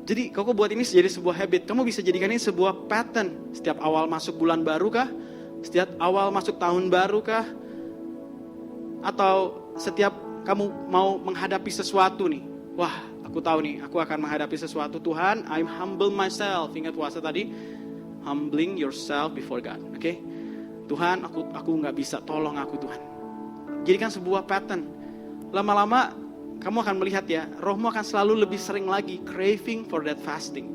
B: Jadi Koko buat ini jadi sebuah habit. Kamu bisa jadikan ini sebuah pattern. Setiap awal masuk bulan baru kah? Setiap awal masuk tahun baru kah? Atau setiap kamu mau menghadapi sesuatu nih. Wah, aku tahu nih, aku akan menghadapi sesuatu. Tuhan, I'm humble myself. Ingat puasa tadi? Humbling yourself before God. Oke? Tuhan, aku nggak bisa. Tolong aku Tuhan. Jadikan sebuah pattern. Lama-lama kamu akan melihat ya, rohmu akan selalu lebih sering lagi craving for that fasting.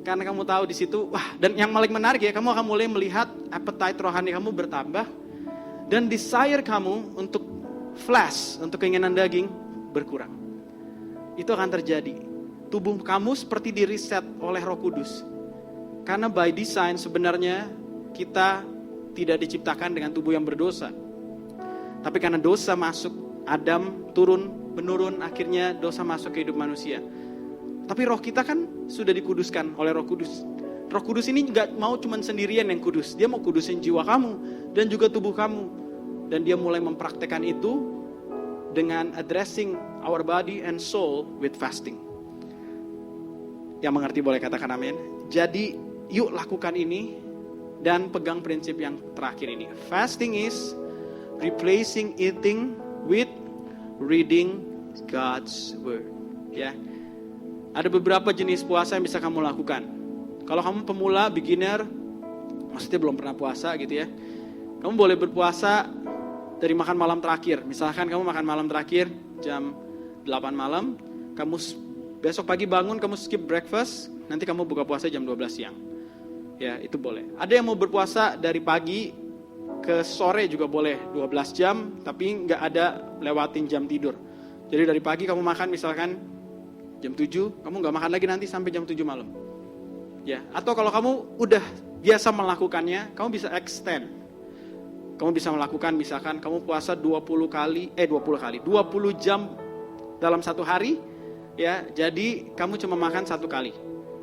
B: Karena kamu tahu di situ, wah, dan yang paling menarik ya, kamu akan mulai melihat appetite rohani kamu bertambah dan desire kamu untuk flesh, untuk keinginan daging berkurang. Itu akan terjadi. Tubuh kamu seperti di-reset oleh Roh Kudus. Karena by design sebenarnya kita tidak diciptakan dengan tubuh yang berdosa. Tapi karena dosa masuk, Adam turun, menurun, akhirnya dosa masuk ke hidup manusia. Tapi roh kita kan sudah dikuduskan oleh Roh Kudus. Roh Kudus ini gak mau cuman sendirian yang kudus. Dia mau kudusin jiwa kamu dan juga tubuh kamu. Dan dia mulai mempraktekkan itu dengan addressing our body and soul with fasting. Yang mengerti boleh katakan amin. Jadi yuk lakukan ini dan pegang prinsip yang terakhir ini. Fasting is replacing eating with reading God's word. Ya. Ada beberapa jenis puasa yang bisa kamu lakukan. Kalau kamu pemula, beginner, maksudnya belum pernah puasa gitu ya. Kamu boleh berpuasa dari makan malam terakhir. Misalkan kamu makan malam terakhir jam 8 malam, kamu besok pagi bangun kamu skip breakfast, nanti kamu buka puasa jam 12 siang. Ya, itu boleh. Ada yang mau berpuasa dari pagi ke sore juga boleh, 12 jam, tapi nggak ada lewatin jam tidur. Jadi dari pagi kamu makan misalkan jam 7, kamu nggak makan lagi nanti sampai jam 7 malam. Ya, atau kalau kamu udah biasa melakukannya, kamu bisa extend. Kamu bisa melakukan misalkan kamu puasa 20 jam dalam satu hari, ya. Jadi kamu cuma makan 1 kali.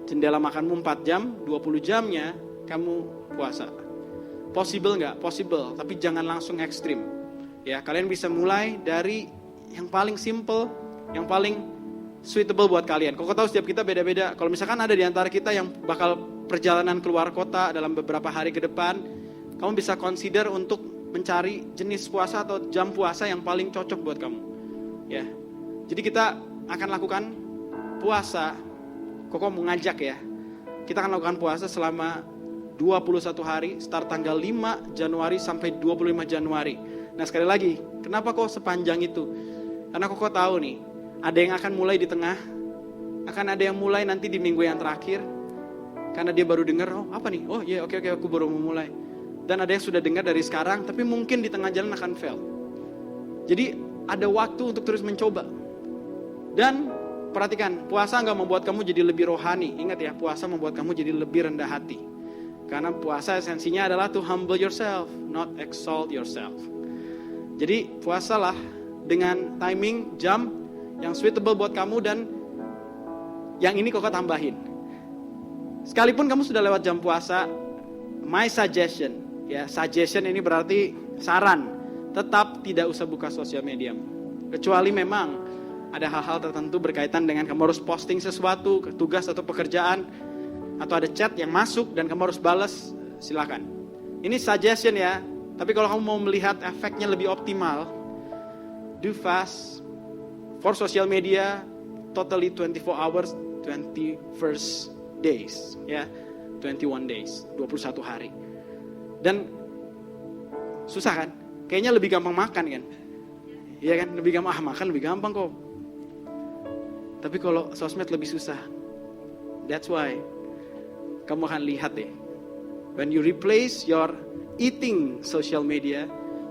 B: Jendela makanmu 4 jam, 20 jamnya kamu puasa. Possible nggak? Possible, tapi jangan langsung ekstrim. Ya, kalian bisa mulai dari yang paling simple, yang paling suitable buat kalian. Kok tahu setiap kita beda-beda. Kalau misalkan ada di antara kita yang bakal perjalanan keluar kota dalam beberapa hari ke depan, kamu bisa consider untuk mencari jenis puasa atau jam puasa yang paling cocok buat kamu. Ya, jadi kita akan lakukan puasa. Koko mengajak ya, kita akan lakukan puasa selama 21 hari, start tanggal 5 Januari sampai 25 Januari. Nah sekali lagi, kenapa kok sepanjang itu? Karena Koko tahu nih, ada yang akan mulai di tengah, akan ada yang mulai nanti di minggu yang terakhir, karena dia baru dengar, oh apa nih? Oh iya, oke, aku baru mau mulai. Dan ada yang sudah dengar dari sekarang, tapi mungkin di tengah jalan akan fail. Jadi ada waktu untuk terus mencoba. Dan perhatikan, puasa gak membuat kamu jadi lebih rohani. Ingat ya, puasa membuat kamu jadi lebih rendah hati. Karena puasa esensinya adalah to humble yourself, not exalt yourself. Jadi puasalah dengan timing, jam yang suitable buat kamu, dan yang ini Koko tambahin. Sekalipun kamu sudah lewat jam puasa, my suggestion, ya suggestion ini berarti saran, tetap tidak usah buka sosial media. Kecuali memang ada hal-hal tertentu berkaitan dengan kamu harus posting sesuatu, tugas atau pekerjaan, atau ada chat yang masuk dan kamu harus balas, silakan. Ini suggestion ya, tapi kalau kamu mau melihat efeknya lebih optimal, do fast for social media, totally 24 hours, 21 days, ya, 21 days, 21 hari. Dan susah kan? Kayaknya lebih gampang makan kan? Iya kan? Lebih gampang, makan lebih gampang kok. Tapi kalau sosmed lebih susah. That's why kamu akan lihat deh. When you replace your eating social media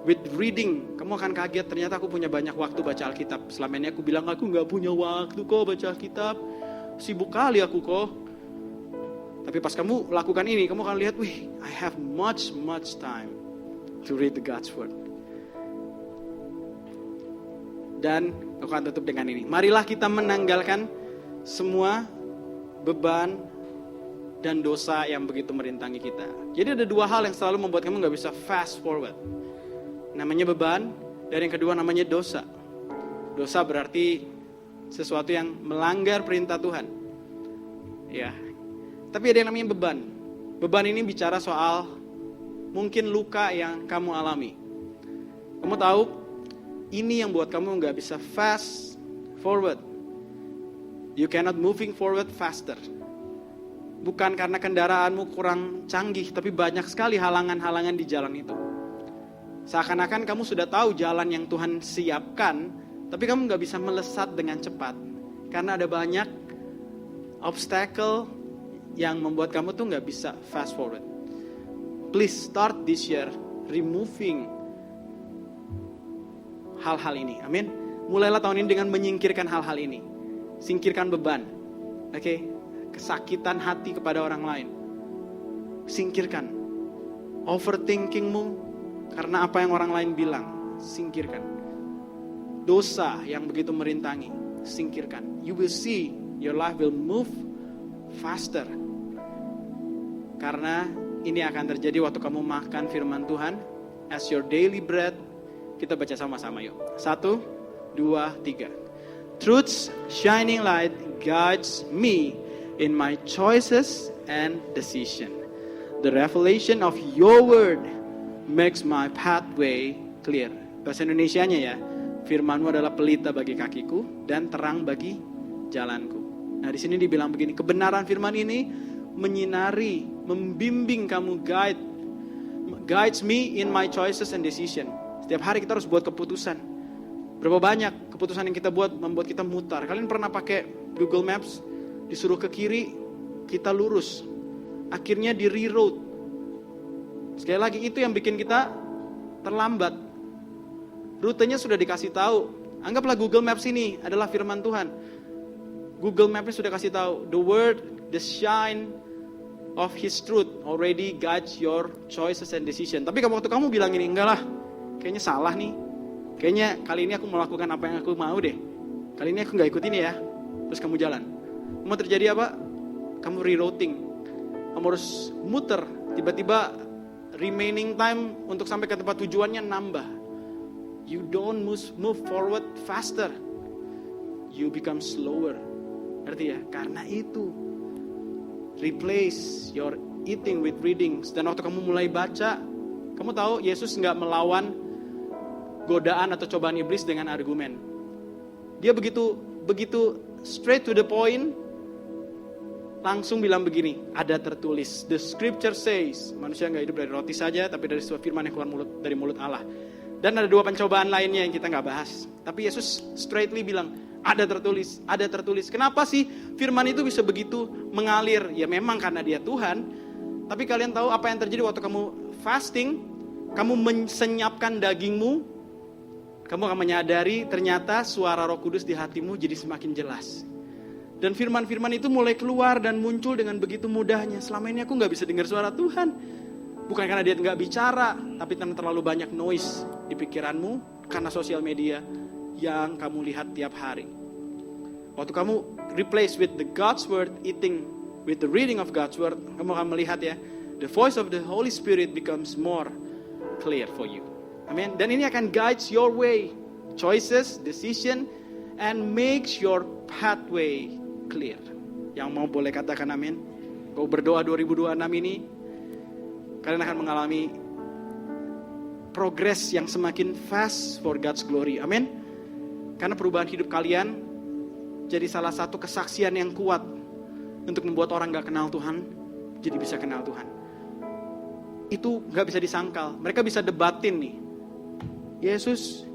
B: with reading, kamu akan kaget, ternyata aku punya banyak waktu baca Alkitab. Selama ini aku bilang aku gak punya waktu kok baca Alkitab. Sibuk kali aku kok. Tapi pas kamu lakukan ini, kamu akan lihat, wih, I have much time to read the God's Word. Dan aku akan tutup dengan ini. Marilah kita menanggalkan semua beban dan dosa yang begitu merintangi kita. Jadi ada dua hal yang selalu membuat kamu gak bisa fast forward. Namanya beban, dan yang kedua namanya dosa. Dosa berarti sesuatu yang melanggar perintah Tuhan. Ya. Tapi ada yang namanya beban. Beban ini bicara soal mungkin luka yang kamu alami. Kamu tahu, ini yang buat kamu gak bisa fast forward. You cannot moving forward faster. Bukan karena kendaraanmu kurang canggih, tapi banyak sekali halangan-halangan di jalan itu. Seakan-akan kamu sudah tahu jalan yang Tuhan siapkan, tapi kamu gak bisa melesat dengan cepat. Karena ada banyak obstacle yang membuat kamu tuh gak bisa fast forward. Please start this year removing hal-hal ini. Amin. Mulailah tahun ini dengan menyingkirkan hal-hal ini. Singkirkan beban. Oke. Kesakitan hati kepada orang lain. Singkirkan. Overthinkingmu karena apa yang orang lain bilang. Singkirkan. Dosa yang begitu merintangi. Singkirkan. You will see your life will move faster. Karena ini akan terjadi waktu kamu makan firman Tuhan as your daily bread. Kita baca sama-sama yuk. 1, 2, 3. Truth's shining light guides me in my choices and decision. The revelation of your word makes my pathway clear. Bahasa Indonesianya ya. Firman-Mu adalah pelita bagi kakiku dan terang bagi jalanku. Nah, di sini dibilang begini, kebenaran firman ini menyinari, membimbing kamu, guides me in my choices and decision. Setiap hari kita harus buat keputusan. Berapa banyak keputusan yang kita buat membuat kita mutar. Kalian pernah pakai Google Maps, disuruh ke kiri, kita lurus. Akhirnya di reroute. Sekali lagi, itu yang bikin kita terlambat. Rutenya sudah dikasih tahu. Anggaplah Google Maps ini adalah firman Tuhan. Google Maps sudah kasih tahu, the word, the shine of His truth already guides your choices and decision. Tapi waktu kamu bilang ini, enggak lah, kayaknya salah nih. Kayaknya kali ini aku melakukan apa yang aku mau deh. Kali ini aku gak ikut ini ya. Terus kamu jalan. Mau terjadi apa? Kamu rerouting. Kamu harus muter. Tiba-tiba remaining time untuk sampai ke tempat tujuannya nambah. You don't move forward faster. You become slower. Ngerti ya? Karena itu. Replace your eating with reading. Dan waktu kamu mulai baca, kamu tahu Yesus gak melawan godaan atau cobaan iblis dengan argumen. Dia begitu straight to the point, langsung bilang begini, ada tertulis, the scripture says, manusia gak hidup dari roti saja, tapi dari sebuah firman yang keluar dari mulut Allah. Dan ada dua pencobaan lainnya yang kita gak bahas. Tapi Yesus straightly bilang, ada tertulis, ada tertulis. Kenapa sih firman itu bisa begitu mengalir? Ya memang karena dia Tuhan. Tapi kalian tahu apa yang terjadi waktu kamu fasting, kamu mensenyapkan dagingmu, kamu akan menyadari ternyata suara Roh Kudus di hatimu jadi semakin jelas. Dan firman-firman itu mulai keluar dan muncul dengan begitu mudahnya. Selama ini aku gak bisa dengar suara Tuhan. Bukan karena dia gak bicara, tapi karena terlalu banyak noise di pikiranmu, karena sosial media yang kamu lihat tiap hari. Waktu kamu replace with the God's word, eating with the reading of God's word, kamu akan melihat ya, the voice of the Holy Spirit becomes more clear for you. Amin. Dan ini akan guide your way, choices, decision, and makes your pathway clear. Yang mau boleh katakan amin. Kau berdoa 2026 ini, kalian akan mengalami progress yang semakin fast for God's glory. Amin. Karena perubahan hidup kalian jadi salah satu kesaksian yang kuat untuk membuat orang gak kenal Tuhan jadi bisa kenal Tuhan. Itu gak bisa disangkal. Mereka bisa debatin nih, Yesus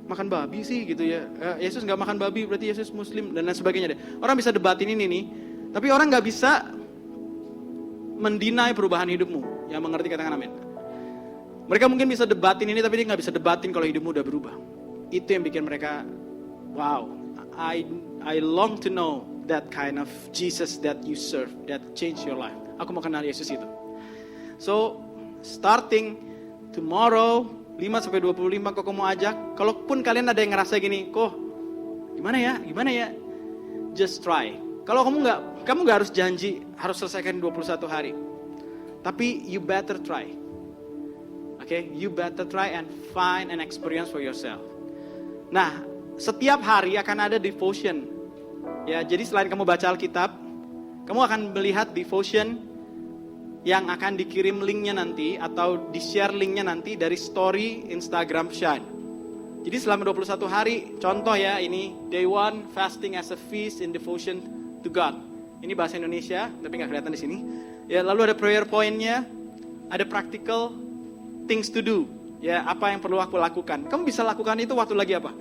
B: makan babi sih gitu ya, Yesus gak makan babi berarti Yesus Muslim dan lain sebagainya deh. Orang bisa debatin ini nih, tapi orang gak bisa mendinai perubahan hidupmu. Yang mengerti katakan amin. Mereka mungkin bisa debatin ini, tapi dia gak bisa debatin kalau hidupmu udah berubah. Itu yang bikin mereka, wow, I long to know that kind of Jesus that you serve, that change your life. Aku mau kenal Yesus itu. So, starting tomorrow, 5-25 kok mau ajak. Kalaupun kalian ada yang ngerasa gini, kok gimana ya? Just try. Kalau kamu nggak harus janji harus selesaikan 21 hari. Tapi you better try. Okay? You better try and find an experience for yourself. Nah, setiap hari akan ada devotion. Ya, jadi selain kamu baca Alkitab, kamu akan melihat devotion yang akan dikirim linknya nanti atau di-share linknya nanti dari story Instagram Shine. Jadi selama 21 hari, contoh ya ini day 1 fasting as a feast in devotion to God. Ini bahasa Indonesia, tapi nggak kelihatan di sini. Ya, lalu ada prayer point-nya, ada practical things to do. Ya, apa yang perlu aku lakukan? Kamu bisa lakukan itu waktu lagi apa?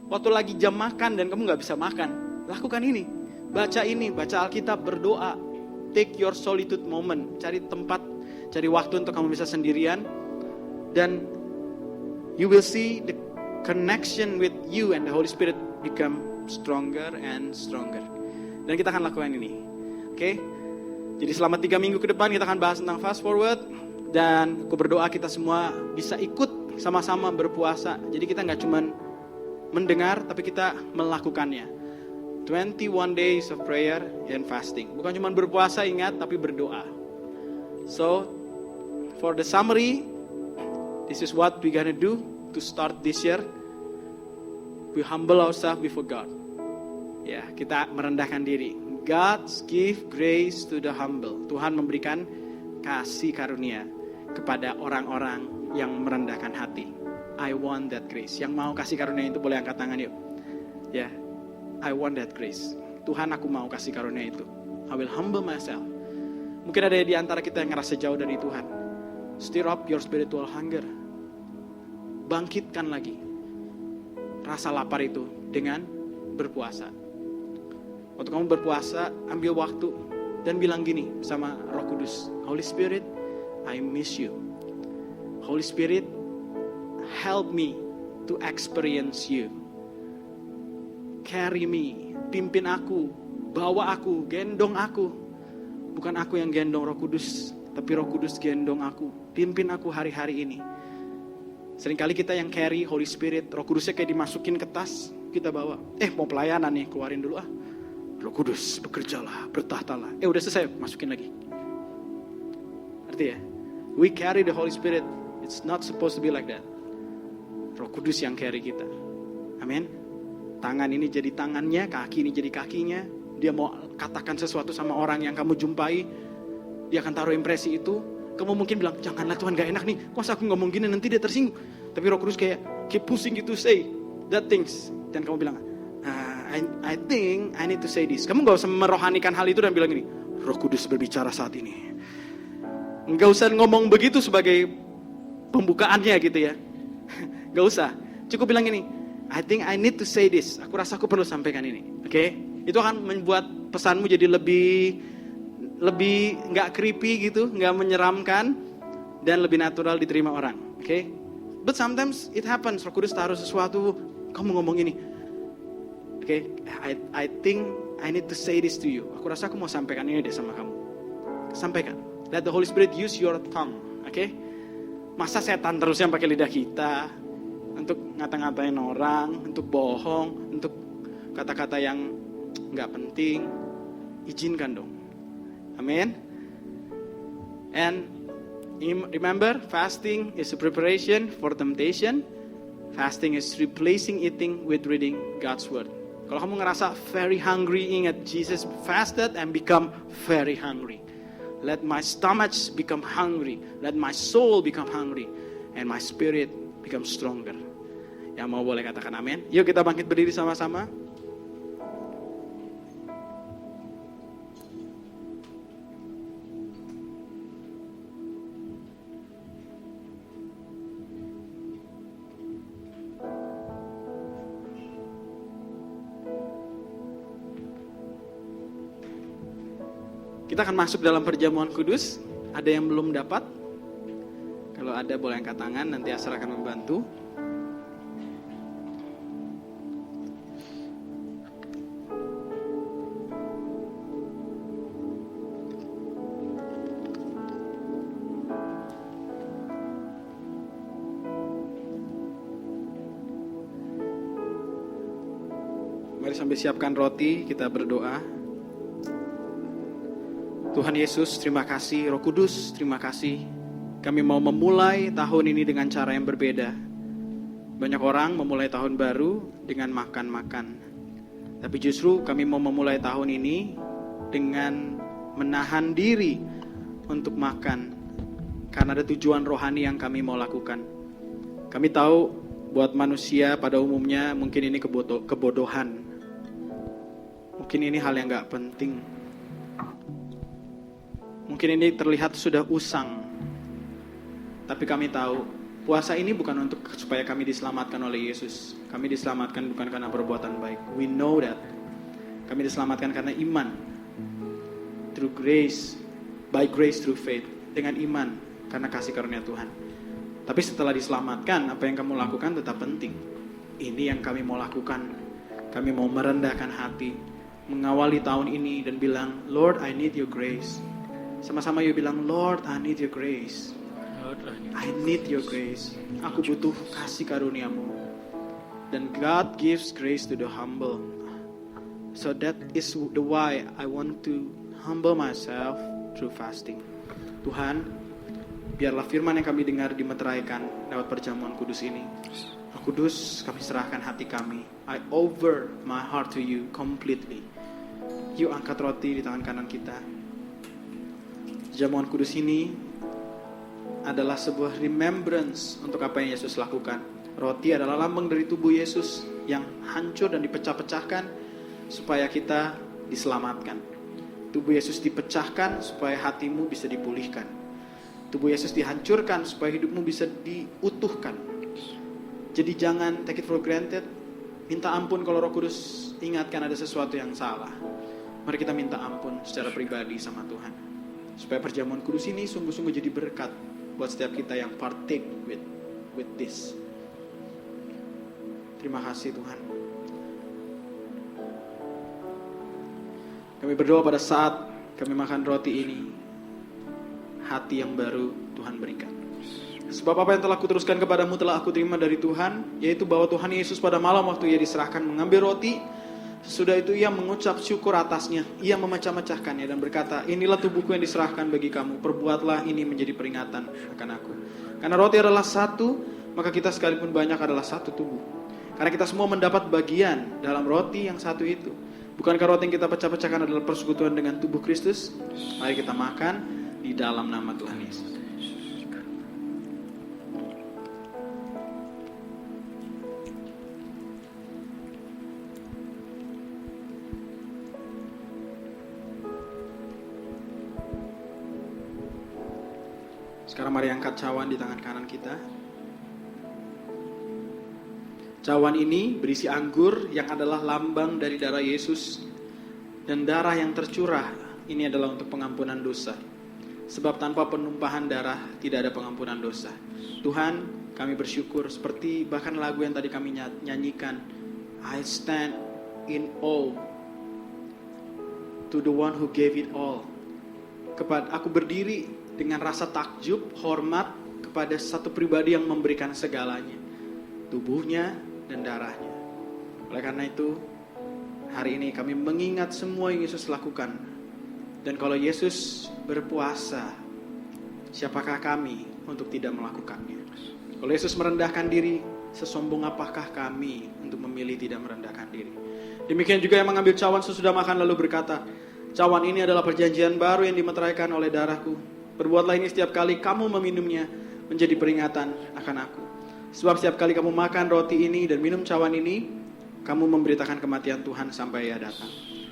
B: Waktu lagi jam makan dan kamu nggak bisa makan. Lakukan ini, baca Alkitab, berdoa. Take your solitude moment, cari tempat, cari waktu untuk kamu bisa sendirian. Dan you will see the connection with you and the Holy Spirit become stronger and stronger. Dan kita akan lakukan ini. Oke? Jadi selama 3 minggu ke depan kita akan bahas tentang fast forward. Dan aku berdoa kita semua bisa ikut sama-sama berpuasa. Jadi kita gak cuma mendengar, tapi kita melakukannya. 21 days of prayer and fasting. Bukan cuma berpuasa, ingat, tapi berdoa. So, for the summary, this is what we gonna do to start this year. We humble ourselves before God. Ya, kita merendahkan diri. God give grace to the humble. Tuhan memberikan kasih karunia kepada orang-orang yang merendahkan hati. I want that grace. Yang mau kasih karunia itu boleh angkat tangan yuk. Ya. I want that grace. Tuhan, aku mau kasih karunia itu. I will humble myself. Mungkin ada di antara kita yang ngerasa jauh dari Tuhan. Stir up your spiritual hunger. Bangkitkan lagi rasa lapar itu dengan berpuasa. Waktu kamu berpuasa, ambil waktu dan bilang gini sama Roh Kudus, Holy Spirit, I miss you. Holy Spirit, help me to experience you. Carry me, pimpin aku, bawa aku, gendong aku. Bukan aku yang gendong Roh Kudus, tapi Roh Kudus gendong aku, pimpin aku hari-hari ini. Seringkali kita yang carry Holy Spirit, Roh Kudusnya kayak dimasukin ke tas, kita bawa. Mau pelayanan nih, keluarin dulu Roh Kudus, bekerjalah, bertahtalah. Udah selesai, masukin lagi. Arti ya? We carry the Holy Spirit. It's not supposed to be like that. Roh Kudus yang carry kita. Amin. Tangan ini jadi tangannya, kaki ini jadi kakinya. Dia mau katakan sesuatu sama orang yang kamu jumpai, dia akan taruh impresi itu. Kamu mungkin bilang, janganlah Tuhan, gak enak nih. Kok aku ngomong gini nanti dia tersinggung. Tapi Roh Kudus kayak keep pushing you to say that things. Dan kamu bilang, I think I need to say this. Kamu gak usah merohanikan hal itu dan bilang gini, Roh Kudus berbicara saat ini. Gak usah ngomong begitu sebagai pembukaannya gitu ya. Gak usah. Cukup bilang gini, I think I need to say this. Aku rasa aku perlu sampaikan ini. Oke? Itu akan membuat pesanmu jadi lebih nggak creepy gitu, nggak menyeramkan, dan lebih natural diterima orang. Oke? But sometimes it happens. Roh Kudus taruh sesuatu, kamu ngomong ini. Oke? I think I need to say this to you. Aku rasa aku mau sampaikan ini deh sama kamu. Sampaikan. Let the Holy Spirit use your tongue. Oke? Masa setan terus yang pakai lidah kita untuk ngata-ngatain orang, untuk bohong, untuk kata-kata yang nggak penting. Izinkan dong. Amin. And remember, fasting is a preparation for temptation. Fasting is replacing eating with reading God's word. Kalau kamu ngerasa very hungry, ingat Jesus fasted and become very hungry. Let my stomach become hungry. Let my soul become hungry. And my spirit become stronger. Yang mau boleh katakan amin. Yuk kita bangkit berdiri sama-sama. Kita akan masuk dalam perjamuan kudus. Ada yang belum dapat? Kalau ada boleh angkat tangan, nanti Asar akan membantu. Mari sambil siapkan roti, kita berdoa. Tuhan Yesus, terima kasih. Roh Kudus, terima kasih. Kami mau memulai tahun ini dengan cara yang berbeda. Banyak orang memulai tahun baru dengan makan-makan. Tapi justru kami mau memulai tahun ini dengan menahan diri untuk makan. Karena ada tujuan rohani yang kami mau lakukan. Kami tahu buat manusia pada umumnya mungkin ini kebodohan. Mungkin ini hal yang gak penting. Mungkin ini terlihat sudah usang. Tapi kami tahu puasa ini bukan untuk supaya kami diselamatkan oleh Yesus. Kami diselamatkan bukan karena perbuatan baik. We know that. Kami diselamatkan karena iman. Through grace, by grace through faith. Dengan iman karena kasih karunia Tuhan. Tapi setelah diselamatkan, apa yang kamu lakukan tetap penting. Ini yang kami mau lakukan. Kami mau merendahkan hati, mengawali tahun ini dan bilang, Lord, I need your grace. Sama-sama yuk bilang, Lord, I need your grace. I need your grace. Aku butuh kasih karuniamu. Dan God gives grace to the humble. So that is the why I want to humble myself through fasting. Tuhan, biarlah firman yang kami dengar dimeteraikan lewat perjamuan kudus ini. Roh Kudus, kami serahkan hati kami. I offer my heart to you completely. Yuk angkat roti di tangan kanan kita. Jamuan kudus ini adalah sebuah remembrance untuk apa yang Yesus lakukan. Roti adalah lambang dari tubuh Yesus yang hancur dan dipecah-pecahkan supaya kita diselamatkan. Tubuh Yesus dipecahkan supaya hatimu bisa dipulihkan. Tubuh Yesus dihancurkan supaya hidupmu bisa diutuhkan. Jadi jangan take it for granted. Minta ampun kalau Roh Kudus ingatkan ada sesuatu yang salah. Mari kita minta ampun secara pribadi sama Tuhan. Supaya perjamuan kudus ini sungguh-sungguh jadi berkat buat setiap kita yang partake with this. Terima kasih Tuhan. Kami berdoa pada saat kami makan roti ini, hati yang baru Tuhan berikan. Sebab apa yang telah kuteruskan kepadamu telah aku terima dari Tuhan, yaitu bahwa Tuhan Yesus pada malam waktu ia diserahkan mengambil roti, sesudah itu ia mengucap syukur atasnya, ia memecah-mecahkannya dan berkata, inilah tubuhku yang diserahkan bagi kamu, perbuatlah ini menjadi peringatan akan aku. Karena roti adalah satu, maka kita sekalipun banyak adalah satu tubuh. Karena kita semua mendapat bagian dalam roti yang satu itu. Bukankah roti yang kita pecah-pecahkan adalah persekutuan dengan tubuh Kristus? Mari kita makan di dalam nama Tuhan Yesus. Sekarang mari angkat cawan di tangan kanan kita. Cawan ini berisi anggur yang adalah lambang dari darah Yesus. Dan darah yang tercurah ini adalah untuk pengampunan dosa. Sebab tanpa penumpahan darah tidak ada pengampunan dosa. Tuhan, kami bersyukur seperti bahkan lagu yang tadi kami nyanyikan. I stand in awe to the one who gave it all. Aku berdiri dengan rasa takjub, hormat kepada satu pribadi yang memberikan segalanya, tubuhnya dan darahnya. Oleh karena itu, hari ini kami mengingat semua yang Yesus lakukan. Dan kalau Yesus berpuasa, siapakah kami untuk tidak melakukannya? Kalau Yesus merendahkan diri, Sesombong apakah kami untuk memilih tidak merendahkan diri. Demikian juga yang mengambil cawan sesudah makan lalu berkata, cawan ini adalah perjanjian baru yang dimeteraikan oleh darahku. Perbuatlah ini setiap kali kamu meminumnya menjadi peringatan akan aku. Sebab setiap kali kamu makan roti ini dan minum cawan ini, kamu memberitakan kematian Tuhan sampai Ia datang.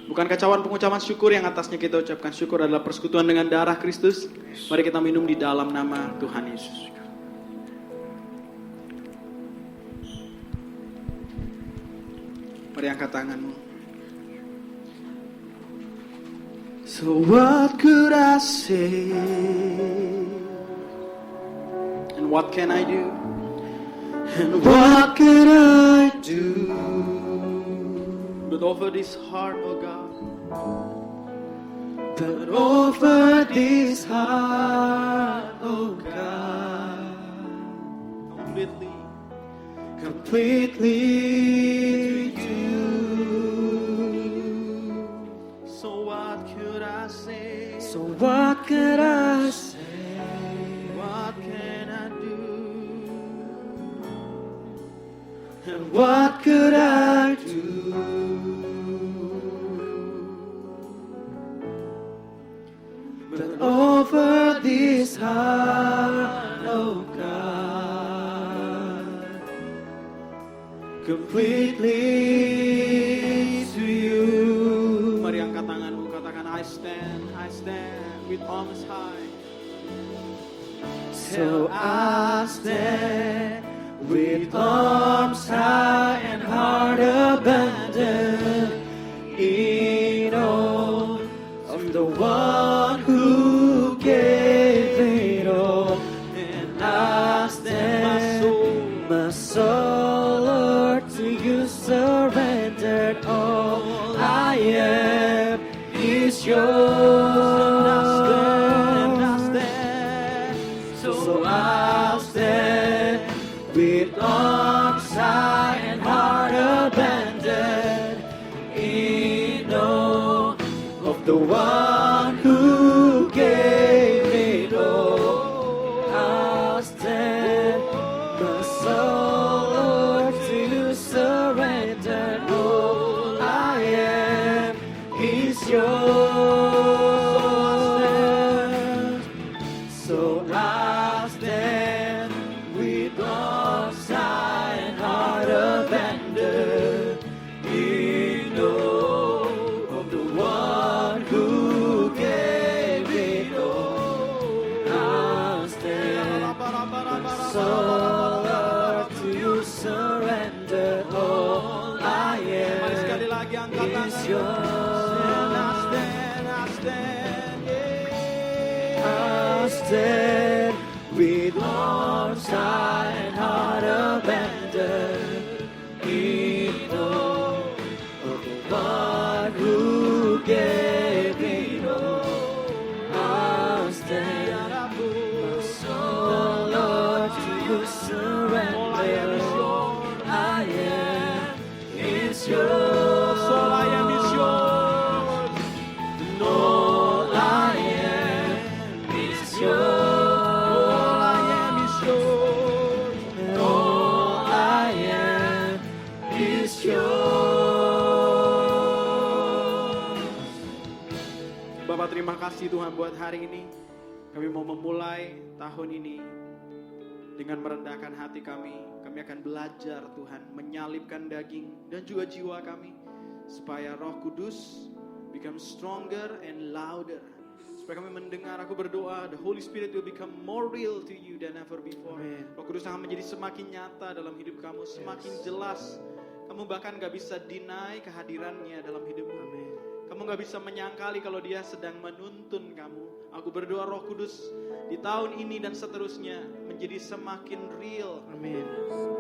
B: Bukankah cawan pengucapan syukur yang atasnya kita ucapkan syukur adalah persekutuan dengan darah Kristus? Mari kita minum di dalam nama Tuhan Yesus. Mari angkat tanganmu. So what could I say? And what can I do? And what can I do? But offer this heart, oh God. But offer this heart, oh God. Completely to you. So what could I say? So what could I say? What can I do? And what could I do? But offer this heart, oh God, completely to you. Mari angkat tanganmu, katakan I stand with arms high. So I stand with arms high and heart abandoned in awe of the one who gave it all. And I stand, my soul, Lord, to you surrendered. All I am is yours. So I'll stand with arms high and heart abandoned in awe of the one who gave it all. I'll stand, my soul, Lord, to you surrendered. All I am is yours. So I'll stand with arms high and heart abandoned in awe of the one who gave it all. I'll stand, my soul, Lord, to you surrender. All I am is yours. I'll stand with arms high and heart abandoned in awe of the one who gave it all. I'll stand, my soul, Lord, to you surrender. All I am is yours. I am is yours. All I am is yours. All I am is yours. Bapak, terima kasih Tuhan buat hari ini. Kami mau memulai tahun ini dengan merendahkan hati kami. Kami akan belajar Tuhan menyalibkan daging dan juga jiwa kami, supaya Roh Kudus become stronger and louder. Supaya kami mendengar, aku berdoa, the Holy Spirit will become more real to you than ever before. Amen. Roh Kudus akan menjadi semakin nyata dalam hidup kamu, semakin jelas. Kamu bahkan gak bisa deny kehadirannya dalam hidupmu. Amen. Kamu gak bisa menyangkali kalau dia sedang menuntun kamu. Aku berdoa Roh Kudus di tahun ini dan seterusnya menjadi semakin real. Amen.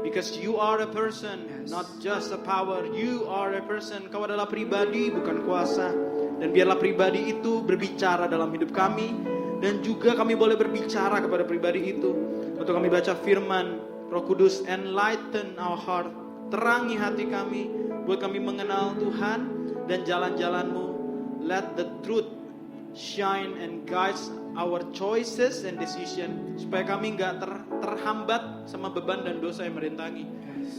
B: Because you are a person, not just a power. You are a person. Kau adalah pribadi, bukan kuasa. Dan biarlah pribadi itu berbicara dalam hidup kami. Dan juga kami boleh berbicara kepada pribadi itu. Untuk kami baca firman, Roh Kudus, enlighten our heart. Terangi hati kami, buat kami mengenal Tuhan dan jalan-jalan-Mu. Let the truth shine and guides our choices and decision, supaya kami gak terhambat sama beban dan dosa yang merintangi.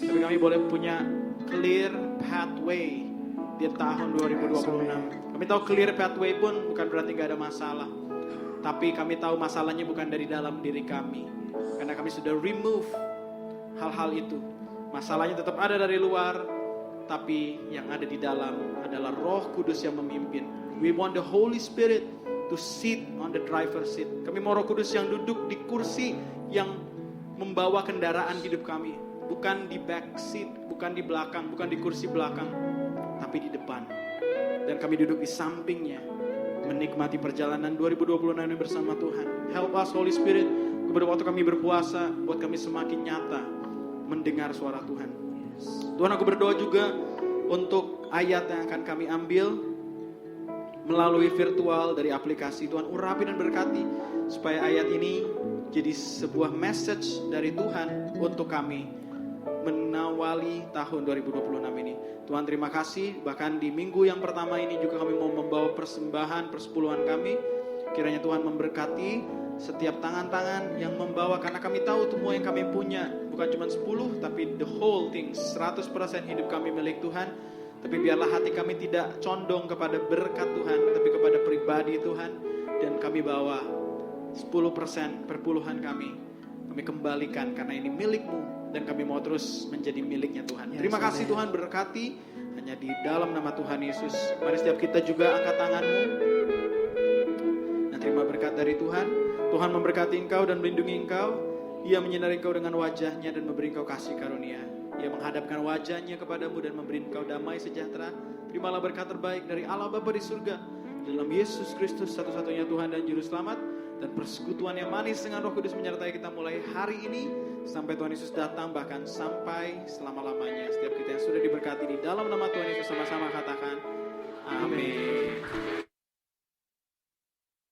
A: Tapi kami boleh punya clear pathway di tahun 2026. Kami tahu clear pathway pun bukan berarti gak ada masalah. Tapi kami tahu masalahnya bukan dari dalam diri kami. Karena kami sudah remove hal-hal itu. Masalahnya tetap ada dari luar, tapi yang ada di dalam adalah Roh Kudus yang memimpin. We want the Holy Spirit to sit on the driver's seat. Kami mau Roh Kudus yang duduk di kursi yang membawa kendaraan hidup kami. Bukan di back seat, bukan di belakang, bukan di kursi belakang, tapi di depan. Dan kami duduk di sampingnya, menikmati perjalanan 2026 ini bersama Tuhan. Help us Holy Spirit, kepada waktu kami berpuasa, buat kami semakin nyata mendengar suara Tuhan. Tuhan, aku berdoa juga untuk ayat yang akan kami ambil melalui virtual dari aplikasi. Tuhan, urapi dan berkati supaya ayat ini jadi sebuah message dari Tuhan untuk kami menawali tahun 2026 ini. Tuhan, terima kasih. Bahkan di minggu yang pertama ini juga kami mau membawa persembahan persepuluhan kami. Kiranya Tuhan memberkati setiap tangan-tangan yang membawa, karena kami tahu semua yang kami punya bukan cuma 10, tapi the whole thing, 100% hidup kami milik Tuhan. Tapi biarlah hati kami tidak condong kepada berkat Tuhan, tapi kepada pribadi Tuhan. Dan kami bawa 10% perpuluhan kami kembalikan karena ini milik-Mu. Dan kami mau terus menjadi miliknya Tuhan. Terima kasih Tuhan, berkati hanya di dalam nama Tuhan Yesus. Mari setiap kita juga angkat tangan-Mu dan terima berkat dari Tuhan. Tuhan memberkati engkau dan melindungi engkau. Ia menyinari engkau dengan wajahnya dan memberi engkau kasih karunia. Ia menghadapkan wajahnya kepadamu dan memberi engkau damai sejahtera. Terimalah berkat terbaik dari Allah Bapa di surga, dalam Yesus Kristus satu-satunya Tuhan dan Juru Selamat. Dan persekutuan yang manis dengan Roh Kudus menyertai kita mulai hari ini sampai Tuhan Yesus datang, bahkan sampai selama-lamanya. Setiap kita yang sudah diberkati di dalam nama Tuhan Yesus sama-sama katakan amin.